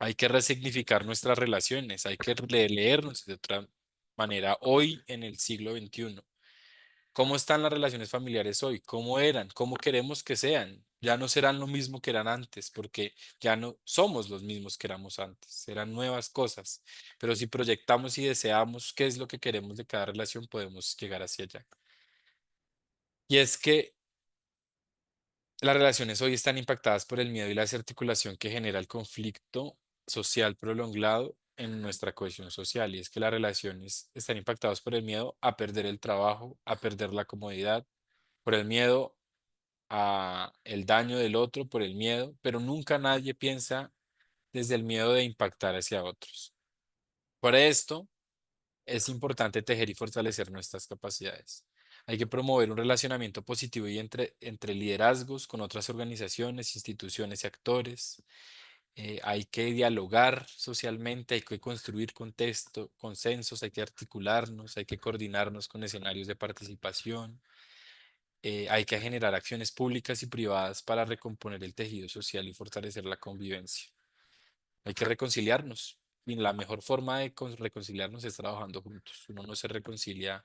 Hay que resignificar nuestras relaciones, hay que leernos de otra manera hoy en el siglo XXI. ¿Cómo están las relaciones familiares hoy? ¿Cómo eran? ¿Cómo queremos que sean? Ya no serán lo mismo que eran antes, porque ya no somos los mismos que éramos antes, serán nuevas cosas. Pero si proyectamos y deseamos qué es lo que queremos de cada relación, podemos llegar hacia allá. Y es que las relaciones hoy están impactadas por el miedo y la desarticulación que genera el conflicto social prolongado en nuestra cohesión social. Y es que las relaciones están impactadas por el miedo a perder el trabajo, a perder la comodidad, por el miedo a el daño del otro, por el miedo, pero nunca nadie piensa desde el miedo de impactar hacia otros. Por esto, es importante tejer y fortalecer nuestras capacidades. Hay que promover un relacionamiento positivo y entre liderazgos con otras organizaciones, instituciones y actores. Hay que dialogar socialmente, hay que construir contexto, consensos, hay que articularnos, hay que coordinarnos con escenarios de participación. Hay que generar acciones públicas y privadas para recomponer el tejido social y fortalecer la convivencia. Hay que reconciliarnos. Y la mejor forma de reconciliarnos es trabajando juntos. Uno no se reconcilia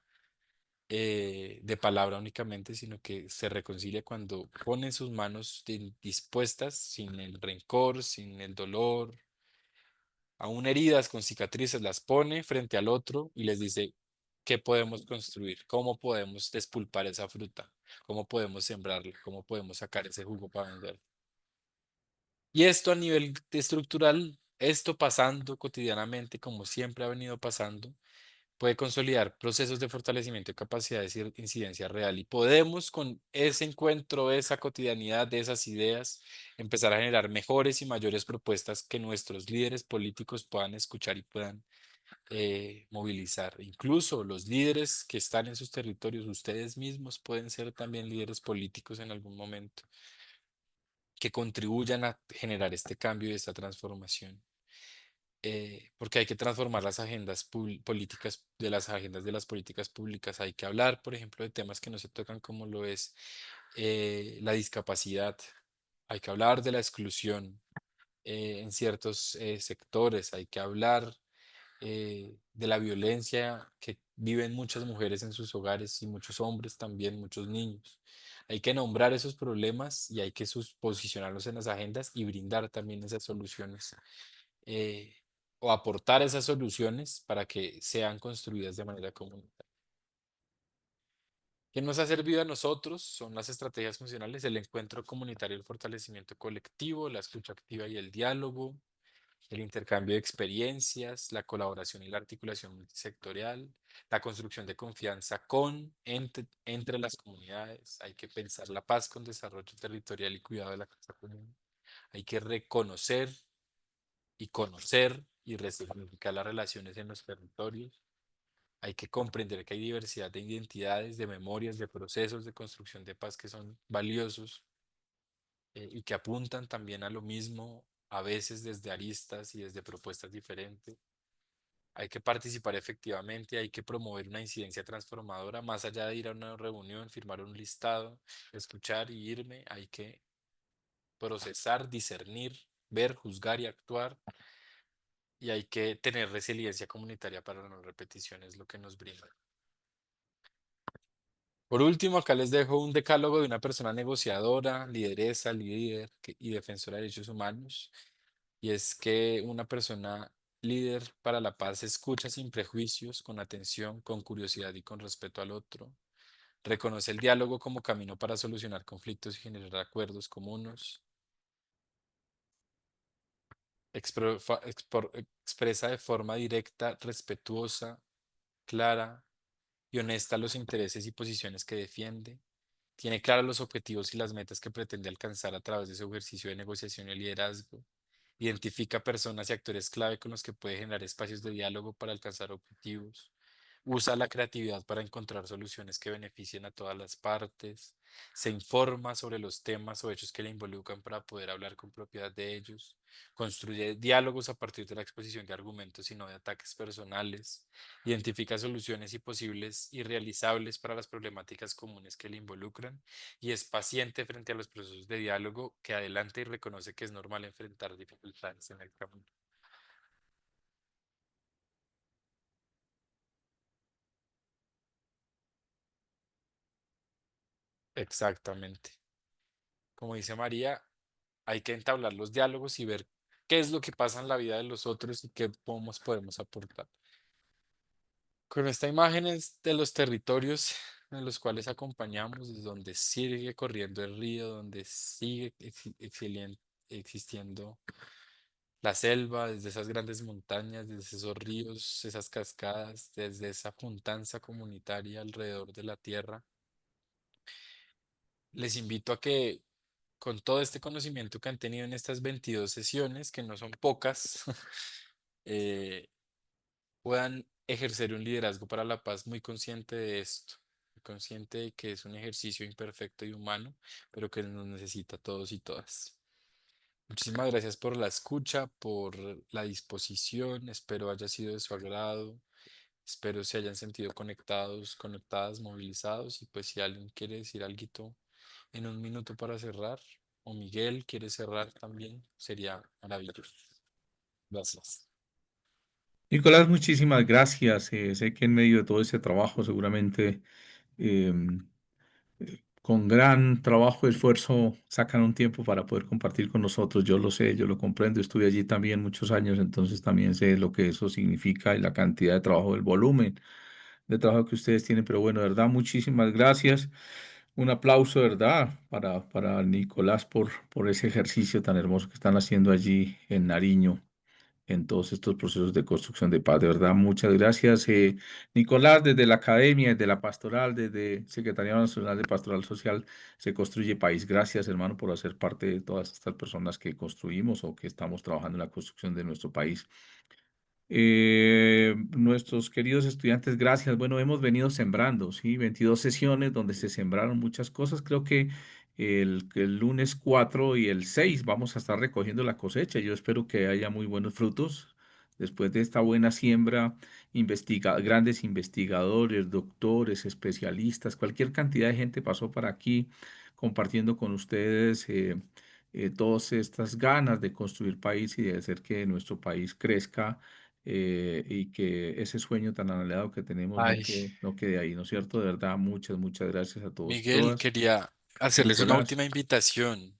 de palabra únicamente, sino que se reconcilia cuando pone sus manos dispuestas, sin el rencor, sin el dolor, aún heridas con cicatrices, las pone frente al otro y les dice, ¿qué podemos construir? ¿Cómo podemos despulpar esa fruta? ¿Cómo podemos sembrarla? ¿Cómo podemos sacar ese jugo para vender? Y esto a nivel estructural, esto pasando cotidianamente, como siempre ha venido pasando, puede consolidar procesos de fortalecimiento de capacidades y incidencia real. Y podemos con ese encuentro, esa cotidianidad de esas ideas, empezar a generar mejores y mayores propuestas que nuestros líderes políticos puedan escuchar y puedan movilizar. Incluso los líderes que están en sus territorios, ustedes mismos pueden ser también líderes políticos en algún momento, que contribuyan a generar este cambio y esta transformación. Porque hay que transformar las agendas políticas de las agendas de las políticas públicas. Hay que hablar, por ejemplo, de temas que no se tocan como lo es la discapacidad. Hay que hablar de la exclusión en ciertos sectores. Hay que hablar de la violencia que viven muchas mujeres en sus hogares y muchos hombres también, muchos niños. Hay que nombrar esos problemas y hay que posicionarlos en las agendas y brindar también esas soluciones, eh, o aportar esas soluciones para que sean construidas de manera comunitaria. ¿Qué nos ha servido a nosotros? Son las estrategias funcionales, el encuentro comunitario, el fortalecimiento colectivo, la escucha activa y el diálogo, el intercambio de experiencias, la colaboración y la articulación multisectorial, la construcción de confianza entre las comunidades. Hay que pensar la paz con desarrollo territorial y cuidado de la casa común. Hay que reconocer y conocer y resignificar las relaciones en los territorios. Hay que comprender que hay diversidad de identidades, de memorias, de procesos de construcción de paz que son valiosos y que apuntan también a lo mismo, a veces desde aristas y desde propuestas diferentes. Hay que participar efectivamente, hay que promover una incidencia transformadora, más allá de ir a una reunión, firmar un listado, escuchar y irme, hay que procesar, discernir, ver, juzgar y actuar, y hay que tener resiliencia comunitaria para la no repetición, es lo que nos brinda. Por último, acá les dejo un decálogo de una persona negociadora, lideresa, líder y defensora de derechos humanos. Y es que una persona líder para la paz escucha sin prejuicios, con atención, con curiosidad y con respeto al otro. Reconoce el diálogo como camino para solucionar conflictos y generar acuerdos comunes. Expresa de forma directa, respetuosa, clara y honesta los intereses y posiciones que defiende. Tiene claros los objetivos y las metas que pretende alcanzar a través de su ejercicio de negociación y liderazgo. Identifica personas y actores clave con los que puede generar espacios de diálogo para alcanzar objetivos. Usa la creatividad para encontrar soluciones que beneficien a todas las partes. Se informa sobre los temas o hechos que le involucran para poder hablar con propiedad de ellos. Construye diálogos a partir de la exposición de argumentos y no de ataques personales. Identifica soluciones y posibles y realizables para las problemáticas comunes que le involucran y es paciente frente a los procesos de diálogo que adelanta y reconoce que es normal enfrentar dificultades en el camino. Exactamente. Como dice María, hay que entablar los diálogos y ver qué es lo que pasa en la vida de los otros y qué podemos aportar. Con esta imagen es de los territorios en los cuales acompañamos, desde donde sigue corriendo el río, donde sigue existiendo la selva, desde esas grandes montañas, desde esos ríos, esas cascadas, desde esa juntanza comunitaria alrededor de la tierra. Les invito a que con todo este conocimiento que han tenido en estas 22 sesiones, que no son pocas, eh, puedan ejercer un liderazgo para la paz muy consciente de esto, muy consciente de que es un ejercicio imperfecto y humano, pero que nos necesita a todos y todas. Muchísimas gracias por la escucha, por la disposición. Espero haya sido de su agrado. Espero se hayan sentido conectados, conectadas, movilizados. Y pues si alguien quiere decir algo en un minuto para cerrar, o Miguel quiere cerrar también, sería maravilloso. Gracias. Nicolás, muchísimas gracias. Sé que en medio de todo ese trabajo, seguramente em, con gran trabajo y esfuerzo sacan un tiempo para poder compartir con nosotros. Yo lo sé, yo lo comprendo. Estuve allí también muchos años, entonces también sé lo que eso significa y la cantidad de trabajo, el volumen de trabajo que ustedes tienen. Pero bueno, de verdad, muchísimas gracias. Un aplauso, de verdad, para Nicolás por ese ejercicio tan hermoso que están haciendo allí en Nariño en todos estos procesos de construcción de paz. De verdad, muchas gracias, Nicolás, desde la academia, desde la pastoral, desde Secretaría Nacional de Pastoral Social, se construye país. Gracias, hermano, por hacer parte de todas estas personas que construimos o que estamos trabajando en la construcción de nuestro país. Nuestros queridos estudiantes, gracias. Bueno, hemos venido sembrando, ¿sí? 22 sesiones donde se sembraron muchas cosas. Creo que el lunes 4 y el 6 vamos a estar recogiendo la cosecha. Yo espero que haya muy buenos frutos. Después de esta buena siembra, grandes investigadores, doctores, especialistas, cualquier cantidad de gente pasó para aquí compartiendo con ustedes todas estas ganas de construir país y de hacer que nuestro país crezca y que ese sueño tan anhelado que tenemos Ay, no quede ahí, ¿no es cierto? De verdad, muchas, muchas gracias a todos y Miguel, todas. quería hacerles una Nicolás, última invitación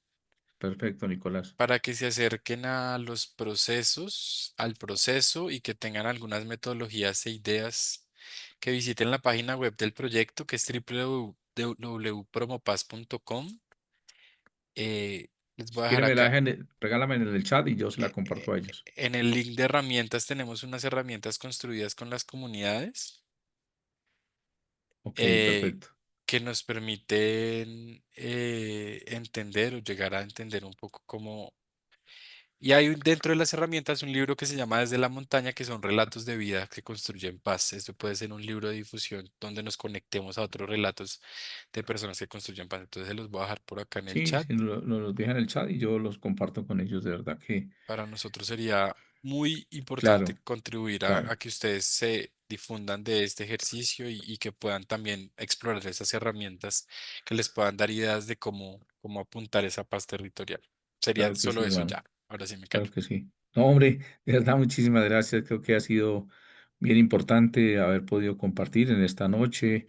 perfecto, Nicolás. para que se acerquen a los procesos, al proceso y que tengan algunas metodologías e ideas, que visiten la página web del proyecto que es www.promopaz.com. Les voy a Si dejar quieren, me la acá. dejan, regálame en el chat y yo se la eh, comparto a ellos. En el link de herramientas tenemos unas herramientas construidas con las comunidades Ok, eh, perfecto. que nos permiten entender o llegar a entender un poco Y hay dentro de las herramientas un libro que se llama Desde la montaña, que son relatos de vida que construyen paz. Esto puede ser un libro de difusión donde nos conectemos a otros relatos de personas que construyen paz. Entonces se los voy a dejar por acá en el Sí, chat. sí, nos los dejan en el chat y yo los comparto con ellos, de verdad que, Para nosotros sería muy importante claro, contribuir a claro, que ustedes se difundan de este ejercicio y que puedan también explorar esas herramientas que les puedan dar ideas de cómo apuntar esa paz territorial. Sería claro que sí, solo eso hermano. ya. Ahora sí me Claro callo. que sí. No, hombre, de verdad, muchísimas gracias. Creo que ha sido bien importante haber podido compartir en esta noche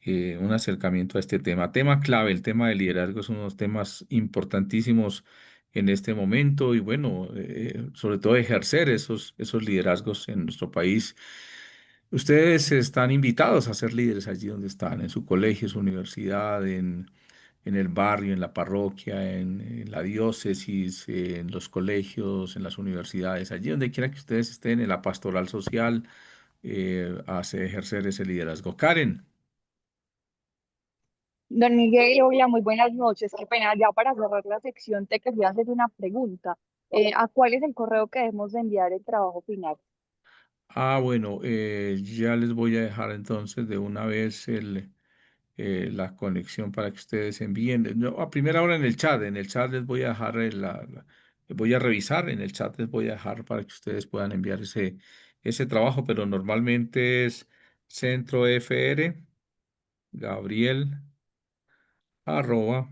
un acercamiento a este tema. Tema clave, el tema del liderazgo es uno de los temas importantísimos en este momento y bueno, sobre todo ejercer esos liderazgos en nuestro país. Ustedes están invitados a ser líderes allí donde están, en su colegio, su universidad, en el barrio, en la parroquia, en la diócesis, en los colegios, en las universidades, allí donde quiera que ustedes estén, en la pastoral social, hace ejercer ese liderazgo. Karen, Don Miguel, hola, muy buenas noches. Qué pena, ya para cerrar la sección te quería hacer una pregunta. ¿A cuál es el correo que debemos de enviar el trabajo final? bueno, ya les voy a dejar entonces de una vez la conexión para que ustedes envíen. No, a primera hora en el chat les voy a dejar voy a revisar, en el chat les voy a dejar para que ustedes puedan enviar ese trabajo, pero normalmente es centro FR Gabriel arroba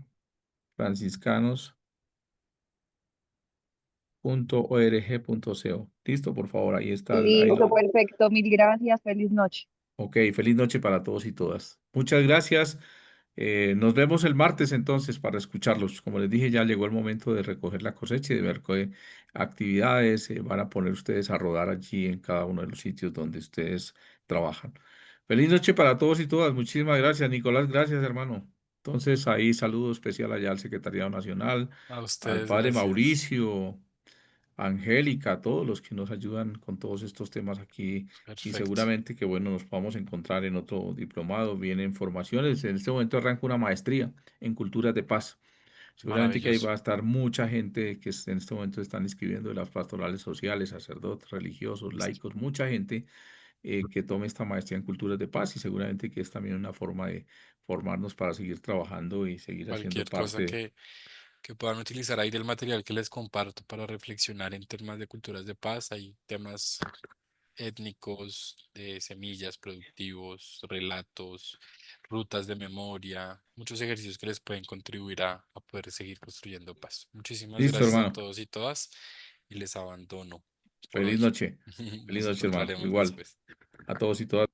franciscanos.org.co. Listo, por favor, ahí está, ahí Listo, lo. perfecto. Mil gracias. Feliz noche. Ok, feliz noche para todos y todas. Muchas gracias. Nos vemos el martes entonces para escucharlos. Como les dije, ya llegó el momento de recoger la cosecha y de ver qué actividades van a poner ustedes a rodar allí en cada uno de los sitios donde ustedes trabajan. Feliz noche para todos y todas. Muchísimas gracias, Nicolás. Gracias, hermano. Entonces, ahí saludo especial allá al Secretariado Nacional, A al ustedes, padre gracias. Mauricio. Angélica, a todos los que nos ayudan con todos estos temas aquí y Perfecto. seguramente que bueno, nos vamos a encontrar en otro diplomado, vienen formaciones. En este momento arranca una maestría en culturas de paz. Seguramente que ahí Maravilloso. va a estar mucha gente que en este momento están inscribiendo de las pastorales sociales, sacerdotes, religiosos, laicos, mucha gente que tome esta maestría en culturas de paz y seguramente que es también una forma de formarnos para seguir trabajando y seguir haciendo Cualquier cosa parte. que puedan utilizar ahí del material que les comparto para reflexionar en temas de culturas de paz. Hay temas étnicos, de semillas, productivos, relatos, rutas de memoria, muchos ejercicios que les pueden contribuir a poder seguir construyendo paz. Muchísimas Listo, gracias a hermano. todos y todas y les abandono por Feliz hoy. noche. Feliz Nos noche, hermano. encontraremos Igual después. a todos y todas.